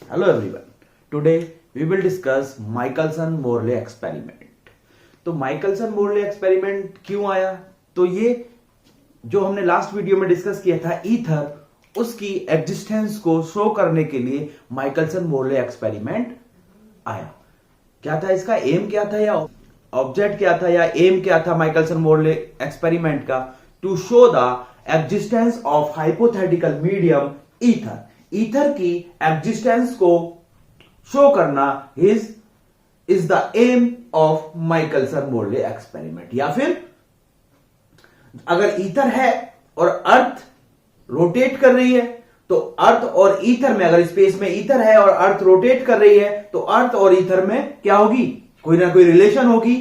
Hello everyone. Today we will discuss Michelson-Morley experiment. तो Michelson-Morley experiment क्यों आया? तो ये जो हमने लास्ट वीडियो में डिस्कस किया था ईथर, उसकी एग्जिस्टेंस को शो करने के लिए माइकलसन-मोरले एक्सपेरिमेंट आया। क्या था इसका एम, क्या था या ऑब्जेक्ट क्या था या एम क्या था माइकलसन-मोरले एक्सपेरिमेंट का? To show the existence of hypothetical medium ether. Ether की एग्जिस्टेंस को शो करना is the aim of Michelson Morley experiment. या फिर अगर ईथर है और अर्थ रोटेट कर रही है तो अर्थ और ईथर में, अगर स्पेस में ईथर है और अर्थ रोटेट कर रही है तो अर्थ और ईथर में क्या होगी? कोई ना कोई रिलेशन होगी।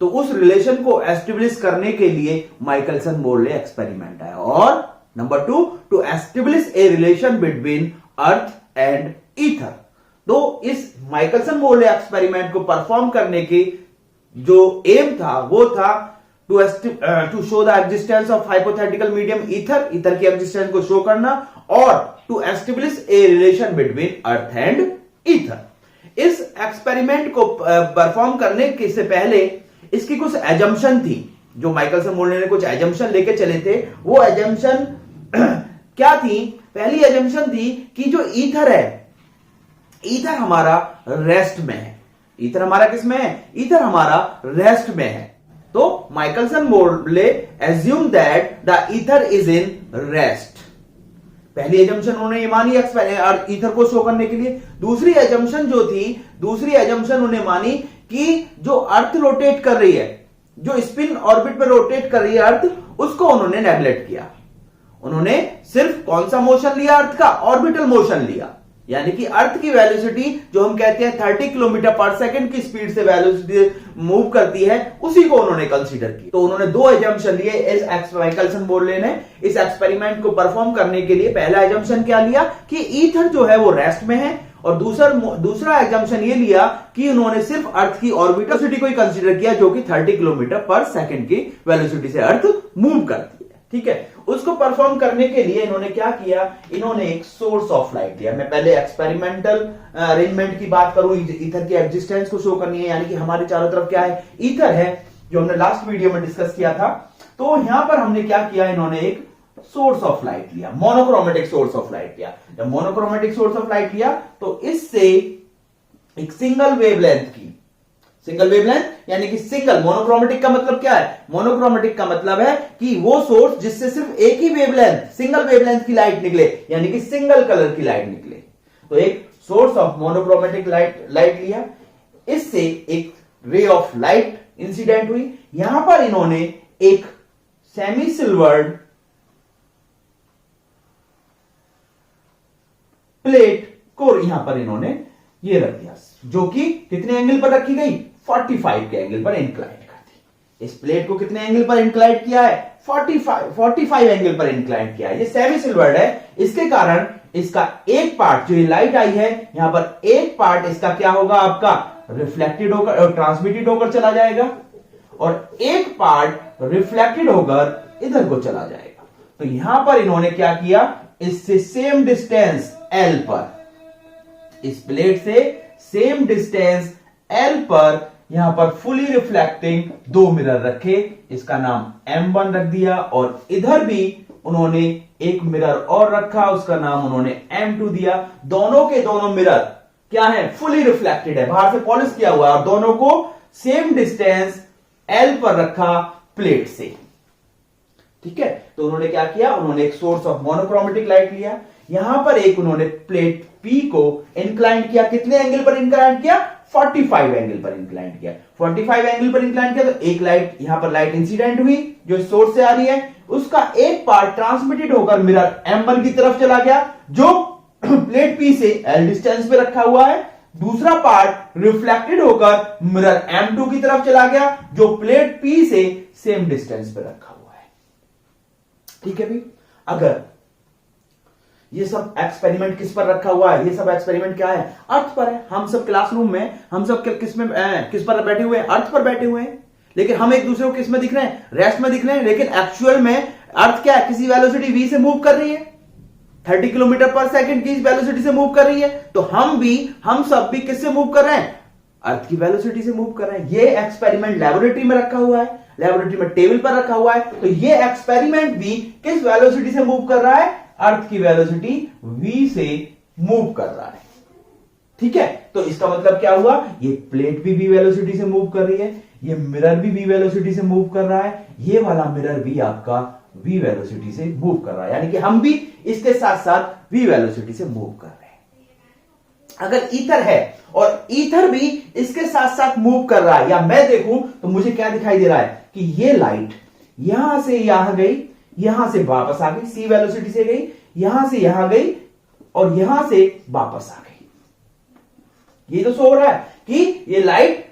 तो उस रिलेशन को एस्टेब्लिश करने के लिए माइकलसन-मोरले एक्सपेरिमेंट आया। और number 2, to establish a relation between earth and ether. तो इस माइकलसन-मोरले एक्सपेरिमेंट को परफॉर्म करने की जो एम था वो था to show the existence of hypothetical medium ether, ether की एग्जिस्टेंस को शो करना, और to establish a relation between earth and ether. इस एक्सपेरिमेंट को परफॉर्म करने के से पहले इसकी कुछ एजम्पशन थी, जो माइकलसन-मोरले ने कुछ एजम्पशन लेके चले थे। वो एजम्पशन क्या थी? पहली एजम्पशन थी कि जो ईथर है, ईथर हमारा रेस्ट में है। ईथर हमारा किस में है? ईथर हमारा रेस्ट में है। तो Michelson-Morley assume that the ether is in rest. पहली एजम्पशन उन्होंने ये मानी ईथर को शो करने के लिए। दूसरी एजम्पशन जो थी, दूसरी एजम्पशन उन्हें मानी कि जो अर्थ रोटेट कर रही है, जो स्पिन ऑर्बिट पर रोटेट कर रही है अर्थ, उसको उन्होंने नेग्लेक्ट किया। उन्होंने सिर्फ कौन सा मोशन लिया? अर्थ का ऑर्बिटल मोशन लिया। यानी कि अर्थ की वेलोसिटी जो हम कहते हैं 30 किलोमीटर पर सेकंड की स्पीड से वेलोसिटी मूव करती है, उसी को उन्होंने कंसीडर की। तो उन्होंने दो एजम्पशन लिए इस माइकलसन-मोरले ने इस एक्सपेरिमेंट को परफॉर्म करने के लिए। पहला एजम्पशन क्या लिया कि ईथर जो है वो रेस्ट में है, और दूसरा एग्जाम्पशन ये लिया कि उन्होंने सिर्फ अर्थ की ऑर्बिटल वेलोसिटी को ही कंसीडर किया, जो कि 30 किलोमीटर पर सेकंड की वेलोसिटी से अर्थ मूव करती है। ठीक है, उसको परफॉर्म करने के लिए इन्होंने क्या किया? इन्होंने एक सोर्स ऑफ लाइट लिया। मैं पहले एक्सपेरिमेंटल अरेंजमेंट की बात करूं, ईथर की एग्जिस्टेंस को शो करनी है, यानी कि हमारे चारों तरफ क्या है? ईथर है, जो हमने लास्ट वीडियो में डिस्कस किया था। तो यहां पर हमने क्या किया? इन्होंने एक सोर्स ऑफ लाइट लिया, मोनोक्रोमेटिक सोर्स ऑफ लाइट लिया। जब मोनोक्रोमेटिक सोर्स ऑफ लाइट लिया तो इससे एक सिंगल वेवलेंथ की, सिंगल वेवलेंथ यानी कि सिंगल, मोनोक्रोमेटिक का मतलब क्या है? मोनोक्रोमेटिक का मतलब है कि वो सोर्स जिससे सिर्फ एक ही वेवलेंथ, सिंगल वेवलेंथ की लाइट निकले, यानी कि सिंगल कलर की लाइट निकले। तो एक सोर्स ऑफ मोनोक्रोमेटिक लाइट लिया, इससे एक रे ऑफ लाइट इंसिडेंट हुई। यहां पर इन्होंने एक सेमी सिल्वर्ड प्लेट को यहां पर इन्होंने ये रख दिया, जो कि कितने एंगल पर रखी गई? 45 के एंगल पर इंक्लाइंड कर दी। इस प्लेट को कितने एंगल पर इंक्लाइंड किया है? 45 एंगल पर इंक्लाइंड किया है। ये सेमी सिल्वर्ड है, इसके कारण इसका एक पार्ट, जो ये लाइट आई है यहां पर, एक पार्ट इसका क्या होगा? आपका रिफ्लेक्टेड होकर और ट्रांसमिटेड होकर चला जाएगा, और एक पार्ट रिफ्लेक्टेड होकर इधर को चला जाएगा। तो यहां पर इन्होंने क्या किया? इससे सेम डिस्टेंस L पर, इस प्लेट से सेम डिस्टेंस L पर यहां पर फुली रिफ्लेक्टिंग दो मिरर रखे, इसका नाम M1 रख दिया, और इधर भी उन्होंने एक मिरर और रखा, उसका नाम उन्होंने M2 दिया। दोनों के दोनों मिरर क्या है? फुली रिफ्लेक्टेड है, बाहर से पॉलिश किया हुआ है, और दोनों को सेम डिस्टेंस L पर रखा प्लेट से। ठीक है, तो उन्होंने क्या किया? उन्होंने एक सोर्स ऑफ मोनोक्रोमेटिक लाइट लिया, यहां पर एक उन्होंने प्लेट P को इंक्लाइंड किया। कितने एंगल पर इंक्लाइंड किया? 45 एंगल पर इंक्लाइंड किया। 45 एंगल पर इंक्लाइंड किया तो एक लाइट, यहां पर लाइट इंसिडेंट हुई जो सोर्स से आ रही है, उसका एक पार्ट ट्रांसमिटेड होकर मिरर M1 की तरफ चला गया, जो प्लेट P से L डिस्टेंस पे रखा हुआ है। दूसरा पार्ट रिफ्लेक्टेड होकर मिरर M2 की तरफ चला गया, जो प्लेट P से सेम डिस्टेंस पे रखा हुआ है। ठीक है भाई, अगर ये सब एक्सपेरिमेंट किस पर रखा हुआ है? ये सब एक्सपेरिमेंट क्या है? अर्थ पर है। हम सब क्लासरूम में, हम सब किस पर बैठे हुए हैं? अर्थ पर बैठे हुए हैं। लेकिन हम एक दूसरे को किस में दिख रहे हैं? रेस्ट में दिख रहे हैं। लेकिन एक्चुअल में अर्थ क्या है? किसी वेलोसिटी v से मूव कर रही है। 30 किलोमीटर पर सेकंड की वेलोसिटी से मूव कर रही है, तो हम सब भी किससे मूव कर रहे हैं? अर्थ की वेलोसिटी से मूव कर रहे हैं। ये एक्सपेरिमेंट लेबोरेटरी में रखा हुआ है, लेबोरेटरी में टेबल पर रखा हुआ है, तो ये एक्सपेरिमेंट भी किस वेलोसिटी से मूव कर रहा है? अर्थ की वेलोसिटी v से मूव कर रहा है। ठीक है, तो इसका मतलब क्या हुआ? ये प्लेट भी v वेलोसिटी से मूव कर रही है, ये मिरर भी v वेलोसिटी से मूव कर रहा है, ये वाला मिरर भी आपका v वेलोसिटी से मूव कर रहा है, यानी कि हम भी इसके साथ साथ v वेलोसिटी से मूव कर रहे हैं। अगर ईथर है और ईथर भी इसके साथ साथ मूव कर रहा है, या मैं देखूं तो मुझे क्या दिखाई दे रहा है कि ये लाइट यहां से यहां गई, यहां से वापस आ गई, c वेलोसिटी से गई, यहां से यहां गई और यहां से वापस आ गई। ये तो शो हो रहा है कि ये लाइट,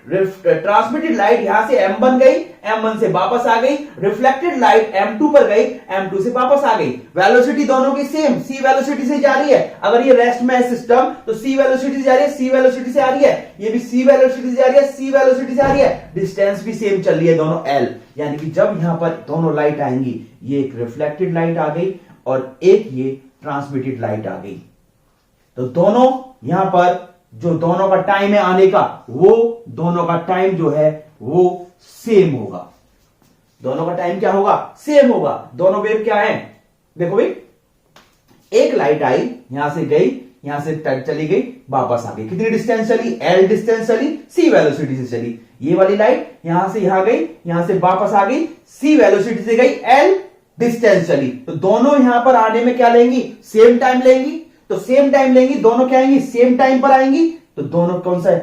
ट्रांसमिटेड लाइट यहां से m1 गई, m1 से वापस आ गई, रिफ्लेक्टेड लाइट m2 पर गई, m2 से वापस आ गई। वेलोसिटी दोनों की सेम c वेलोसिटी से जा रही है। अगर ये रेस्ट में है सिस्टम तो c वेलोसिटी से जा रही है, c वेलोसिटी से आ रही है, ये भी c वेलोसिटी से जा रही है, c वेलोसिटी से आ रही है। डिस्टेंस भी सेम चल रही है दोनों l, यानी कि जब यहां पर दोनों लाइट आएंगी, ये एक रिफ्लेक्टेड लाइट आ गई और एक ये ट्रांसमिटेड लाइट आ गई, तो दोनों यहां पर जो दोनों का टाइम है आने का, वो दोनों का टाइम जो है वो सेम होगा। दोनों का टाइम क्या होगा? सेम होगा। दोनों वेव क्या है? देखो भाई, एक लाइट आई, यहां से गई, यहां से चली गई, वापस आ गई। कितनी डिस्टेंस चली? l डिस्टेंस चली, c वेलोसिटी से चली। ये वाली लाइट यहां से यहां गई, यहां से वापस आ गई, c वेलोसिटी से गई, l डिस्टेंस चली। तो दोनों यहां पर आने में क्या लेंगी? सेम टाइम लेंगी। तो सेम टाइम लेंगी, दोनों क्या आएंगी? सेम टाइम पर आएंगी। तो दोनों कौन सा है?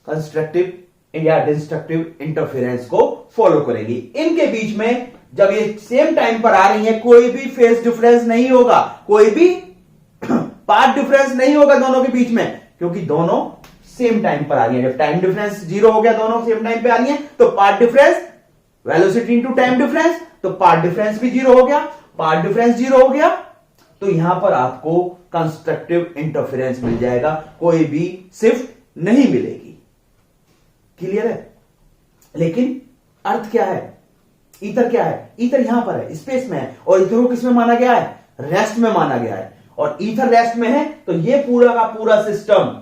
कंस्ट्रक्टिव या डिस्ट्रक्टिव इंटरफेरेंस को फॉलो करेगी। इनके बीच में जब ये सेम टाइम पर आ रही है, कोई भी फेज डिफरेंस नहीं होगा, कोई भी पाथ डिफरेंस नहीं होगा दोनों के बीच में, क्योंकि दोनों सेम टाइम पर आ रही है। जब टाइम डिफरेंस 0 हो गया, दोनों सेम टाइम पे आ रही है, तो path difference, velocity into time difference, तो पाथ डिफरेंस भी 0 हो गया। पाथ डिफरेंस 0 हो गया तो यहां पर आपको कंस्ट्रक्टिव इंटरफेरेंस मिल जाएगा, कोई भी शिफ्ट नहीं मिलेगी। क्लियर है? लेकिन अर्थ क्या है? ईथर क्या है? ईथर यहां पर है, स्पेस में है, और ईथर को किसमें माना गया है? रेस्ट में माना गया है। और ईथर रेस्ट में है, तो ये पूरा का पूरा सिस्टम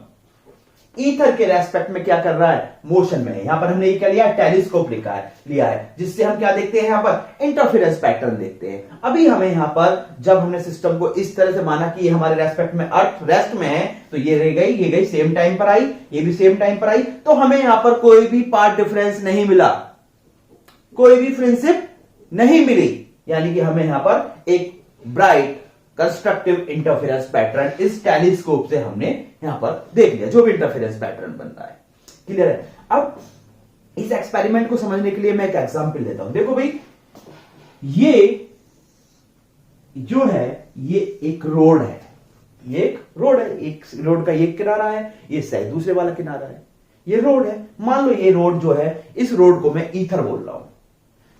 ईथर के रेस्पेक्ट में क्या कर रहा है? मोशन में है। यहां पर हमने ये क्या लिया? टेलीस्कोप लिया है, जिससे हम क्या देखते हैं? यहां पर इंटरफेरेंस पैटर्न देखते हैं। अभी हमें यहां पर जब हमने सिस्टम को इस तरह से माना कि ये हमारे रेस्पेक्ट में, अर्थ रेस्ट में है, तो ये रह गई, ये गई, सेम टाइम पर आई, ये भी सेम टाइम पर आई, तो हमें यहां पर कोई भी पाथ डिफरेंस नहीं मिला, कोई भी फ्रेंडशिप नहीं मिली, यानी कि हमें यहां पर एक ब्राइट कंस्ट्रक्टिव इंटरफेरेंस पैटर्न इस टेलीस्कोप से हमने यहां पर देख लिया, जो भी इंटरफेरेंस पैटर्न बन रहा है। क्लियर है? अब इस एक्सपेरिमेंट को समझने के लिए मैं एक एग्जांपल देता हूं। देखो भाई, ये जो है ये एक रोड है, ये एक रोड है, एक रोड का एक किनारा है, ये शायद दूसरे वाला किनारा है। ये रोड है, मान लो ये रोड जो है, इस रोड को मैं ईथर बोल रहा हूं।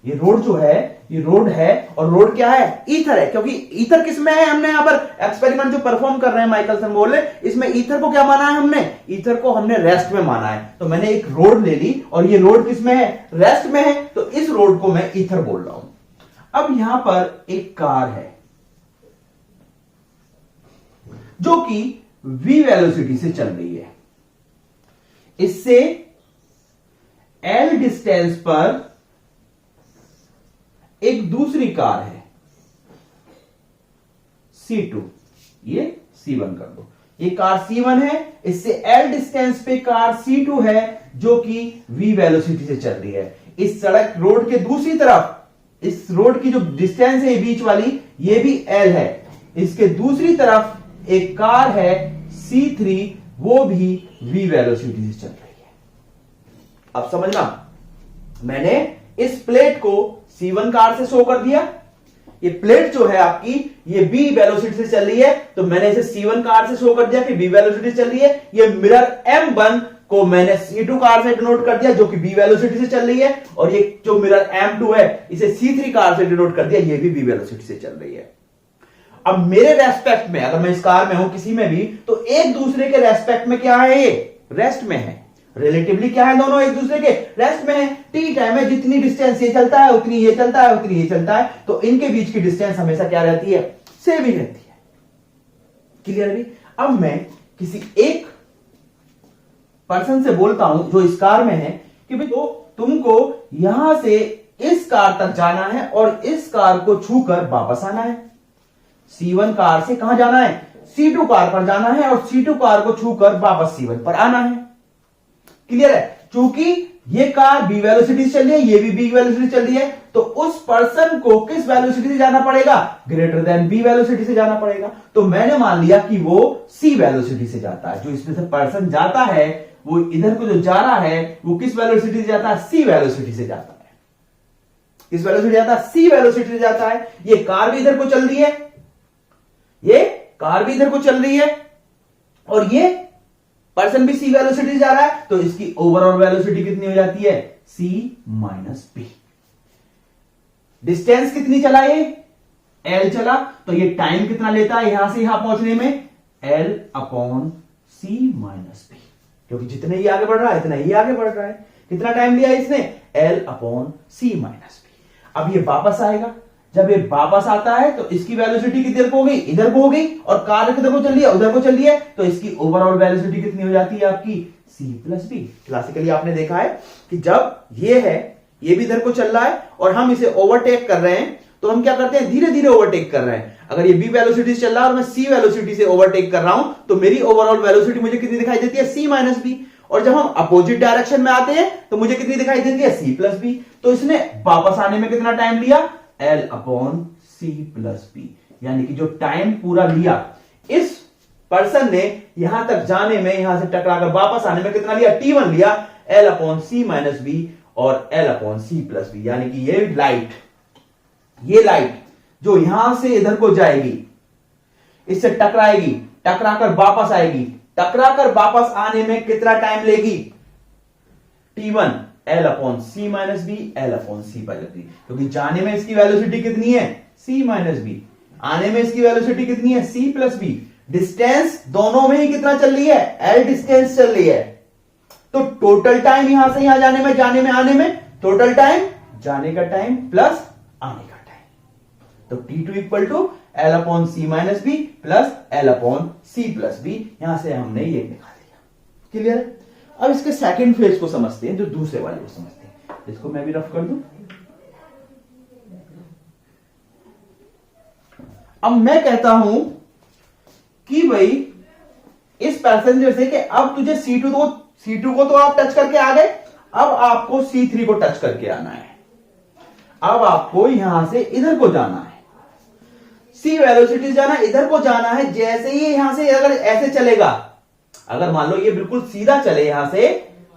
ये रोड जो है, ये रोड है, और रोड क्या है? ईथर है, क्योंकि ईथर किसमें है? हमने यहां पर एक्सपेरिमेंट जो परफॉर्म कर रहे हैं माइकलसन बोले, इसमें ईथर को क्या माना है हमने? ईथर को हमने रेस्ट में माना है। तो मैंने एक रोड ले ली, और ये रोड किसमें है? रेस्ट में है, तो इस रोड को मैं ईथर बोल रहा हूं। अब यहां पर एक कार है जो कि v वेलोसिटी से चल रही है, इससे l डिस्टेंस पर एक दूसरी कार है C2, ये C1 कर दो। ये कार C1 है, इससे L डिस्टेंस पे कार C2 है जो कि V वेलोसिटी से चल रही है। इस सड़क रोड के दूसरी तरफ, इस रोड की जो डिस्टेंस है बीच वाली, ये भी L है। इसके दूसरी तरफ एक कार है C3, वो भी V वेलोसिटी से चल रही है। अब समझना, मैंने इस प्लेट को C1 कार से शो कर दिया। ये प्लेट जो है आपकी, ये B वेलोसिटी से चल रही है, तो मैंने इसे C1 कार से शो कर दिया कि B वेलोसिटी से चल रही है। ये मिरर M1 को मैंने C2 कार से डिनोट कर दिया, जो कि B वेलोसिटी से चल रही है, और ये जो मिरर M2 है, इसे C3 कार से डिनोट कर दिया, ये भी B वेलोसिटी से चल रही है। अब मेरे रेस्पेक्ट में, अगर मैं इस कार में हूं किसी में भी, तो एक दूसरे के रेस्पेक्ट में क्या है? ये रेस्ट में है। रिलेटिवली क्या है? दोनों एक दूसरे के रेस्ट में है। टी टाइम में जितनी डिस्टेंस ये चलता है, उतनी ये चलता है, उतनी ये चलता है, तो इनके बीच की डिस्टेंस हमेशा क्या रहती है? सेम ही रहती है। क्लियर है? अब मैं किसी एक पर्सन से बोलता हूं जो इस कार में है कि भाई तो तुमको यहां से इस कार तक जाना है और इस कार को छूकर वापस आना है। C1 कार से कहां जाना है? C2 कार पर जाना है और C2 कार को छूकर वापस C1 पर आना है। क्लियर है? क्योंकि ये कार b वेलोसिटी से चल रही है, ये भी b वेलोसिटी चल रही है, तो उस पर्सन को किस वेलोसिटी से जाना पड़ेगा? ग्रेटर देन b वेलोसिटी से जाना पड़ेगा। तो मैंने मान लिया कि वो c वेलोसिटी से जाता है। जो इसमें से पर्सन जाता है वो इधर को जो जा रहा है वो किस वेलोसिटी से जाता है? c वेलोसिटी से जाता है। किस वेलोसिटी जाता है? c वेलोसिटी से जाता है। ये कार भी इधर को चल रही है, ये कार भी इधर को चल रही है और ये पर्सन भी c वेलोसिटी से जा रहा है, तो इसकी ओवरऑल वेलोसिटी कितनी हो जाती है? c minus b। डिस्टेंस कितनी चला ये? l चला, तो ये टाइम कितना लेता है यहां से यहां पहुंचने में? l upon c minus b। क्योंकि जितने ही आगे बढ़ रहा है इतना ही आगे बढ़ रहा है। कितना टाइम लिया इसने? l upon c minus b। अब ये वापस आएगा, जब ये वापस आता है तो इसकी वेलोसिटी किधर को हो गई? इधर को हो गई, और कार किधर को चल रही है? उधर को चल रही है, तो इसकी ओवरऑल वेलोसिटी कितनी हो जाती है आपकी? c plus B. क्लासिकली आपने देखा है कि जब ये है, ये भी इधर को चल रहा है और हम इसे ओवरटेक कर रहे हैं, तो हम क्या करते हैं? धीरे धीरे ओवरटेक कर रहे हैं। अगर ये b वेलोसिटी से चल रहा है और मैं c वेलोसिटी से ओवरटेक कर रहा हूं, तो मेरी ओवरऑल वेलोसिटी मुझे कितनी दिखाई देती है? c minus v. और जब हम अपोजिट डायरेक्शन में आते हैं तो मुझे कितनी दिखाई देती है? c plus v. तो इसने वापस आने में कितना टाइम लिया? l upon c plus v. यानी कि जो टाइम पूरा लिया इस पर्सन ने यहां तक जाने में, यहां से टकराकर वापस आने में कितना लिया? t1 लिया, l upon c minus v और l upon c plus v. यानी कि ये लाइट जो यहां से इधर को जाएगी, इससे टकराएगी, टकराकर वापस आएगी, टकराकर वापस आने में कितना टाइम लेगी? t1 l upon c minus v, l upon c plus v. क्योंकि जाने में इसकी वेलोसिटी कितनी है? c minus v. आने में इसकी वेलोसिटी कितनी है? c plus B. डिस्टेंस दोनों में ही कितना चल रही है? l डिस्टेंस चल रही है। तो टोटल टाइम यहां से यहां जाने में, जाने में आने में, टोटल टाइम जाने का टाइम प्लस आने का टाइम। तो t2 equal to l upon c minus v plus l upon c plus v. यहां से हमने ये निकाल दिया। क्लियर है? अब इसके सेकंड फेज को समझते हैं, जो दूसरे वाले को समझते हैं। इसको मैं भी रफ कर दूं। अब मैं कहता हूं कि भाई इस पैसेंजर से कि अब तुझे C2 को तो आप टच करके आ गए, अब आपको C3 को टच करके आना है। अब आपको यहां से इधर को जाना है, c वेलोसिटी से जाना, इधर को जाना है। जैसे ही यहां से अगर ऐसे चलेगा, अगर मान लो ये बिल्कुल सीधा चले यहां से,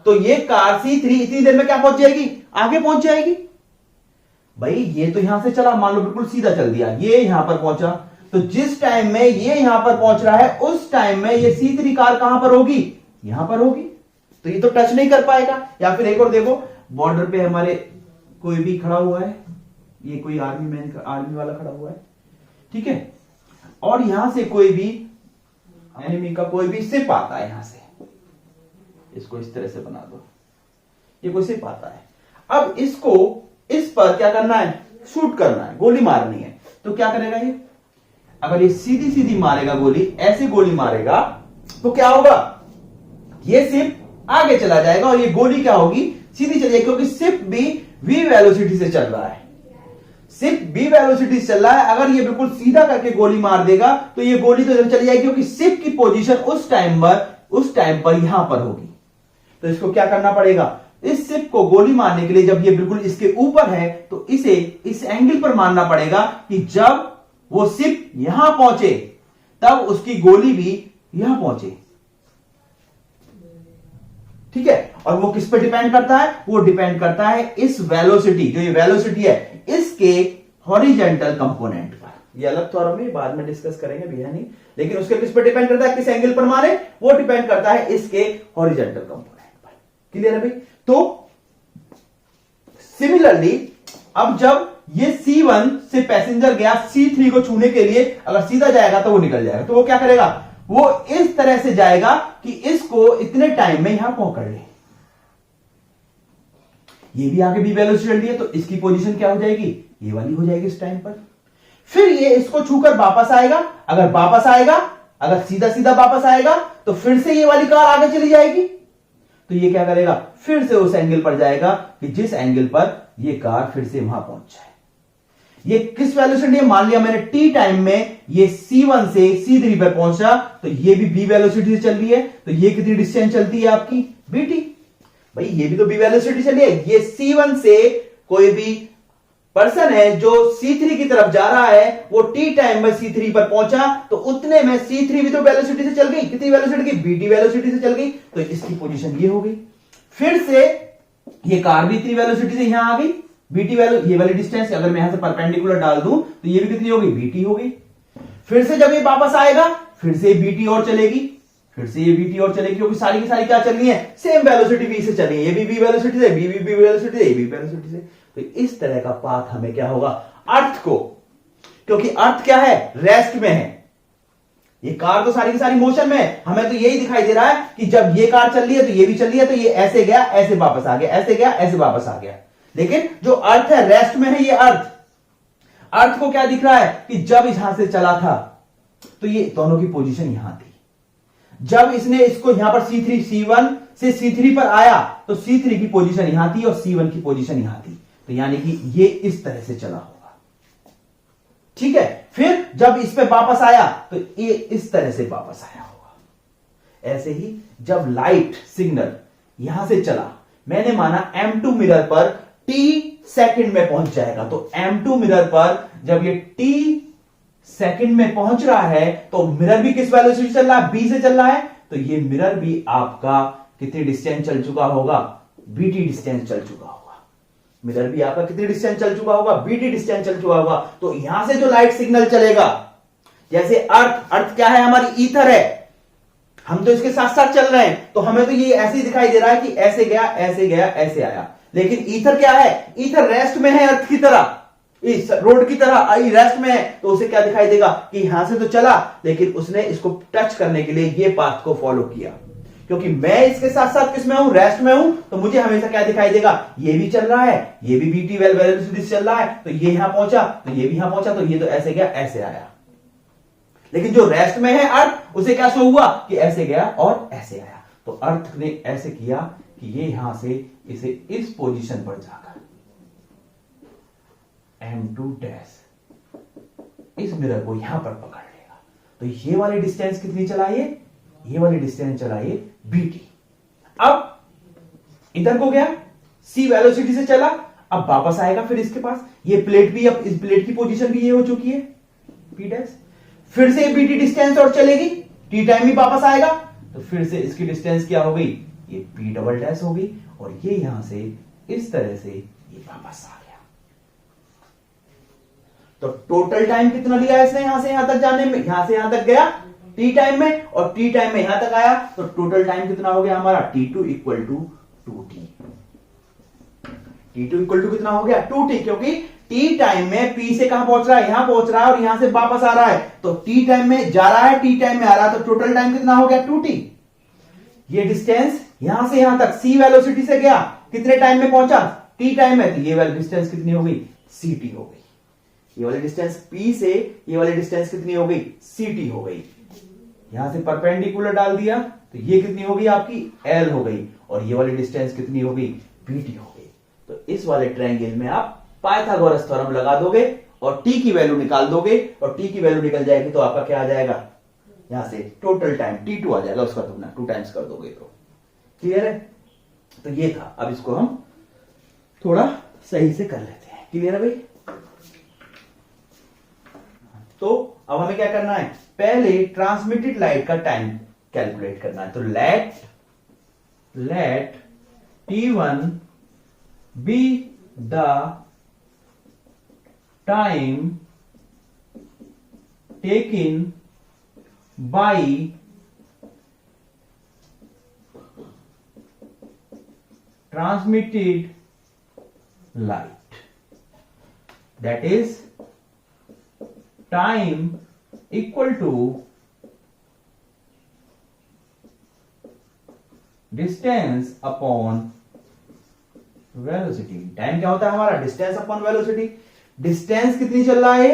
तो ये कार C3 इतनी देर में क्या पहुंच जाएगी? आगे पहुंच जाएगी। भाई ये तो यहां से चला, मान लो बिल्कुल सीधा चल दिया, ये यहां पर पहुंचा, तो जिस टाइम में ये यहां पर पहुंच रहा है उस टाइम में ये C3 कार कहां पर होगी? यहां पर होगी। तो ये तो टच नहीं कर पाएगा। या फिर एक और देखो, बॉर्डर पे हमारे कोई भी खड़ा हुआ है, ये कोई आर्मी वाला खड़ा हुआ है, ठीक है, और यहां से कोई भी एनिमी का कोई भी शिप आता है, यहां से इसको इस तरह से बना दो, ये कोई शिप आता है। अब इसको इस पर क्या करना है? शूट करना है, गोली मारनी है। तो क्या करेगा ये? अगर ये सीधी सीधी मारेगा गोली, ऐसे गोली मारेगा, तो क्या होगा? ये शिप आगे चला जाएगा और ये गोली क्या होगी? सीधी चली जाएगी, क्योंकि शिप भी v वेलोसिटी से चल रहा है। शिप v वेलोसिटी से चल रहा है। अगर ये बिल्कुल सीधा करके गोली मार देगा तो ये गोली तो इधर चली जाएगी, क्योंकि शिप की पोजीशन उस टाइम पर यहां पर होगी। तो इसको क्या करना पड़ेगा? इस शिप को गोली मारने के लिए, जब ये बिल्कुल इसके ऊपर है, तो इसे इस एंगल पर मारना पड़ेगा कि जब वो शिप यहां पहुंचे तब उसकी गोली भी यहां पहुंचे। ठीक है? और वो किस पे डिपेंड करता है? वो डिपेंड करता है इस वेलोसिटी, जो ये वेलोसिटी है, इसके हॉरिजेंटल कंपोनेंट पर। ये अलग तौर में बाद में डिस्कस करेंगे, भैया नहीं, लेकिन उसके किस पे डिपेंड करता है? किस एंगल पर मारे? वो डिपेंड करता है इसके हॉरिजेंटल कंपोनेंट पर। क्लियर है भाई? तो सिमिलरली अब जब ये C1 से पैसेंजर गया C3 को छूने के लिए, अगर सीधा जाएगा तो वो निकल जाएगा। तो वो क्या करेगा? वो इस तरह से जाएगा कि इसको इतने टाइम में यहां पकड़ ले। ये भी आगे भी वेलोसिटी चल रही है, तो इसकी पोजीशन क्या हो जाएगी? ये वाली हो जाएगी इस टाइम पर। फिर ये इसको छूकर वापस आएगा। अगर वापस आएगा अगर सीधा सीधा वापस आएगा तो फिर से ये वाली कार आगे चली जाएगी, तो ये क्या करेगा, फिर से उस एंगल पर जाएगा कि जिस एंगल पर ये कार फिर से वहां पहुंच जाए। ये किस वेलोसिटी है, मान लिया मैंने टी टाइम में ये C1 से C3 पर पहुंचा, तो ये भी b वेलोसिटी से चल रही है, तो ये कितनी डिस्टेंस चलती है आपकी bt। भाई ये भी तो b वेलोसिटी चली है। ये C1 से कोई भी पर्सन है जो C3 की तरफ जा रहा है, वो टी टाइम में C3 पर पहुंचा, तो उतने में C3 भी तो वेलोसिटी से चल गई, कितनी वेलोसिटी की, bt वेलोसिटी से चल गई, तो इसकी पोजीशन ये हो गई। फिर से ये कार भी इतनी वेलोसिटी से यहां आ गई, bt वैल्यू, ये वाली डिस्टेंस अगर मैं यहां से परपेंडिकुलर डाल दूं तो ये भी कितनी होगी, bt हो गई। फिर से जब ये वापस आएगा फिर से bt और चलेगी, फिर से ये bt और चलेगी, क्योंकि सारी की सारी क्या चल रही है, सेम वेलोसिटी v से चल रही है, ये भी v वेलोसिटी से, b भी v वेलोसिटी से, ये भी वेलोसिटी से। तो इस तरह का पाथ हमें क्या होगा, अर्थ को, क्योंकि अर्थ क्या है, रेस्ट में है, ये कार तो सारी की सारी मोशन में है, हमें तो यही दिखाई दे रहा है कि जब ये कार चल रही है तो ये भी चल रही है, तो ये ऐसे गया ऐसे वापस आ गया, ऐसे गया ऐसे वापस आ गया। लेकिन जो अर्थ है रेस्ट में है, ये अर्थ को क्या दिख रहा है कि जब यहां से चला था तो ये दोनों की पोजीशन यहां थी, जब इसने इसको यहां पर C1 से C3 पर आया तो C3 की पोजीशन यहां थी और C1 की पोजीशन यहां थी, तो यानी कि ये इस तरह से चला होगा, ठीक है। फिर जब इस पे वापस आया तो ये इस तरह से वापस आया होगा। ऐसे ही जब लाइट सिग्नल यहां से चला, मैंने माना M2 मिरर पर t सेकंड में पहुंच जाएगा, तो M2 मिरर पर जब ये t सेकंड में पहुंच रहा है तो मिरर भी किस वेलोसिटी चल रहा है, b से चल रहा है, तो ये मिरर भी आपका कितनी डिस्टेंस चल चुका होगा, bt डिस्टेंस चल चुका होगा। मिरर भी आपका कितनी डिस्टेंस चल चुका होगा, bt डिस्टेंस चल चुका होगा। तो यहां से जो लाइट सिग्नल चलेगा, जैसे अर्थ क्या है, हमारी ईथर है, हम तो इसके साथ साथ चल रहे हैं, तो हमें तो ये ऐसे ही दिखाई दे रहा है कि ऐसे गया ऐसे गया ऐसे आया। लेकिन ईथर क्या है, ईथर रेस्ट में है, अर्थ की तरह, इस रोड की तरह आई रेस्ट में है, तो उसे क्या दिखाई देगा कि यहां से तो चला, लेकिन उसने इसको टच करने के लिए ये पाथ को फॉलो किया। क्योंकि मैं इसके साथ साथ किस में हूं, रेस्ट में हूं, तो मुझे हमेशा क्या दिखाई देगा, ये भी चल रहा है, ये भी bt वेलोसिटी से चल रहा है, तो ये यहां पहुंचा तो ये भी यहां पहुंचा, तो ये तो ऐसे गया ऐसे आया। लेकिन जो रेस्ट में है अर्थ, उसे क्या शो हुआ कि ऐसे गया और ऐसे आया। तो अर्थ ने ऐसे किया कि ये यहां से इसे इस पोजीशन पर जाकर M2 डैश इस मिरर को यहां पर पकड़ लेगा। तो ये वाली डिस्टेंस कितनी चलाइए, ये वाली डिस्टेंस चलाइए bt। अब इधर को गया, c वेलोसिटी से चला, अब वापस आएगा फिर इसके पास, ये प्लेट भी, अब इस प्लेट की पोजीशन भी ये हो चुकी है p डैश, फिर से bt डिस्टेंस और चलेगी, t टाइम भी वापस आएगा, तो फिर से इसकी डिस्टेंस क्या हो गई, ये p डबल डैश हो गई, और ये यहां से इस तरह से ये वापस आ गया। तो टोटल टाइम कितना लिया इसने यहां से यहां तक जाने में, यहां से यहां तक गया टी टाइम में, और टी टाइम में यहां तक आया, तो टोटल टाइम कितना हो गया हमारा, T2 equal to 2t। T2 equal to कितना हो गया, 2t, क्योंकि टी टाइम में P से कहां पहुंच रहा है, यहां पहुंच रहा है, और यहां से वापस आ रहा है, तो टी टाइम में जा रहा है, टी टाइम में आ रहा है, तो टोटल टाइम कितना हो गया 2t। ये डिस्टेंस यहां से यहां तक c वेलोसिटी से गया, कितने टाइम में पहुंचा, टी टाइम में, तो ये वाली डिस्टेंस कितनी हो गई, ct हो गई। ये वाली डिस्टेंस P से ये वाली डिस्टेंस कितनी हो गई, ct हो गई। यहां से परपेंडिकुलर डाल दिया तो ये कितनी हो गई आपकी, L हो गई, और ये वाली डिस्टेंस कितनी हो गई, bt हो गई। तो इस वाले ट्रायंगल में आप पाइथागोरस थ्योरम लगा दोगे और t की वैल्यू निकाल दोगे, और t की वैल्यू निकल जाएगी तो आपका क्या आ जाएगा, यहां से टोटल टाइम T2 आ जाएगा, उसका तुमने 2 टाइम्स कर दोगे तो क्लियर है। तो ये था, अब इसको हम थोड़ा सही से कर लेते हैं, क्लियर है भाई। तो अब हमें क्या करना है, पहले ट्रांसमिटेड लाइट का टाइम कैलकुलेट करना है। तो let T1 be the time taken by transmitted light, that is time equal to distance upon velocity। Time क्या होता है हमारा, डिस्टेंस अपॉन वेलोसिटी। डिस्टेंस कितनी चल रहा है,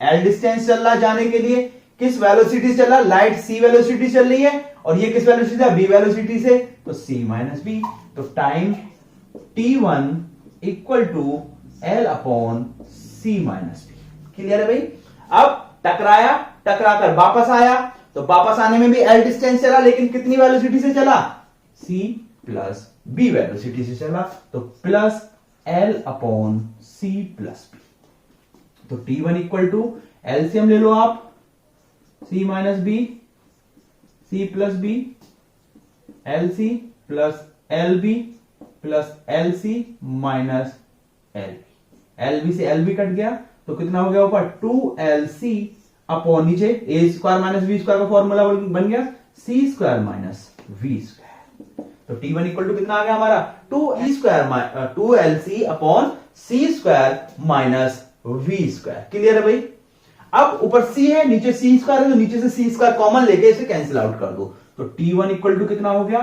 L डिस्टेंस चल रहा है जाने के लिए, किस वेलोसिटी से चला, लाइट सी वेलोसिटी चल रही है और ये किस वेलोसिटी से, बी वेलोसिटी से, तो सी माइनस बी। तो time t1 equal to L upon c minus v. Clear है भाई। अब टकराया, टकराकर वापस आया, तो वापस आने में भी एल डिस्टेंस चला, लेकिन कितनी वेलोसिटी से चला, सी प्लस बी वेलोसिटी से चला, तो plus l upon c plus v. तो t1 इक्वल टू एलसीएम ले लो आप, c minus v, c plus v, l c plus l v plus l c minus l v. L v से l v cut गया, तो कितना हो गया ऊपर, 2lc अपॉन नीचे a square minus b square का फॉर्मूला बन गया c square minus we square. तो t1 इक्वल टू कितना आ गया हमारा, 2lc upon C square minus we square. Clear है भाई। अब ऊपर c है, नीचे सी स्क्वायर है, तो नीचे से सी स्क्वायर कॉमन लेके इसे कैंसिल आउट कर दो। तो t1 इक्वल टू कितना हो गया,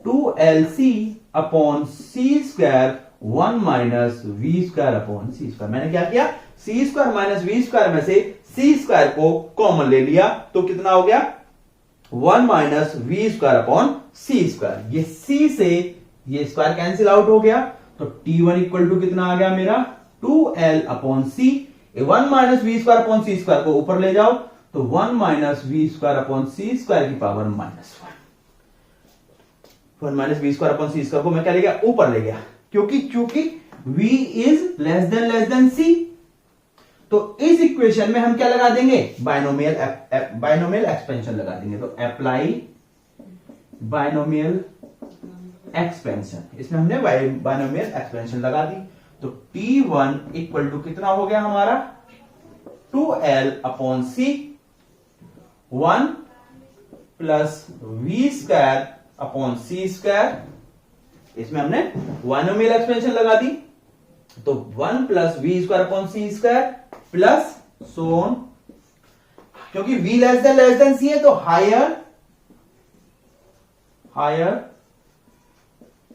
2lc upon C square 1 minus we square upon C square. मैंने क्या किया, c square minus we square में से सी स्क्वायर को कॉमन ले लिया, तो कितना हो गया, 1 minus we square upon C square. ये सी से ये स्क्वायर कैंसिल आउट हो गया, तो t1 इक्वल टू कितना आ गया मेरा, 2l upon C. 1 minus we square upon C square को ऊपर ले जाओ, तो 1 minus we square upon C square की power minus 1 minus we square upon C square को मैं क्या ले गया, ऊपर ले गया, क्योंकि चूंकि v is less than c। तो इस इक्वेशन में हम क्या लगा देंगे, बाइनोमियल एक्सपेंशन लगा देंगे। तो अप्लाई बाइनोमियल एक्सपेंशन, इसमें हमने बाइनोमियल एक्सपेंशन लगा दी। तो t1 इक्वल टू कितना हो गया हमारा, 2l upon C 1 plus we square upon C square. इसमें हमने बाइनोमियल एक्सपेंशन लगा दी, तो 1 plus we square upon C square plus so on, क्योंकि v लेस देन सी है, तो higher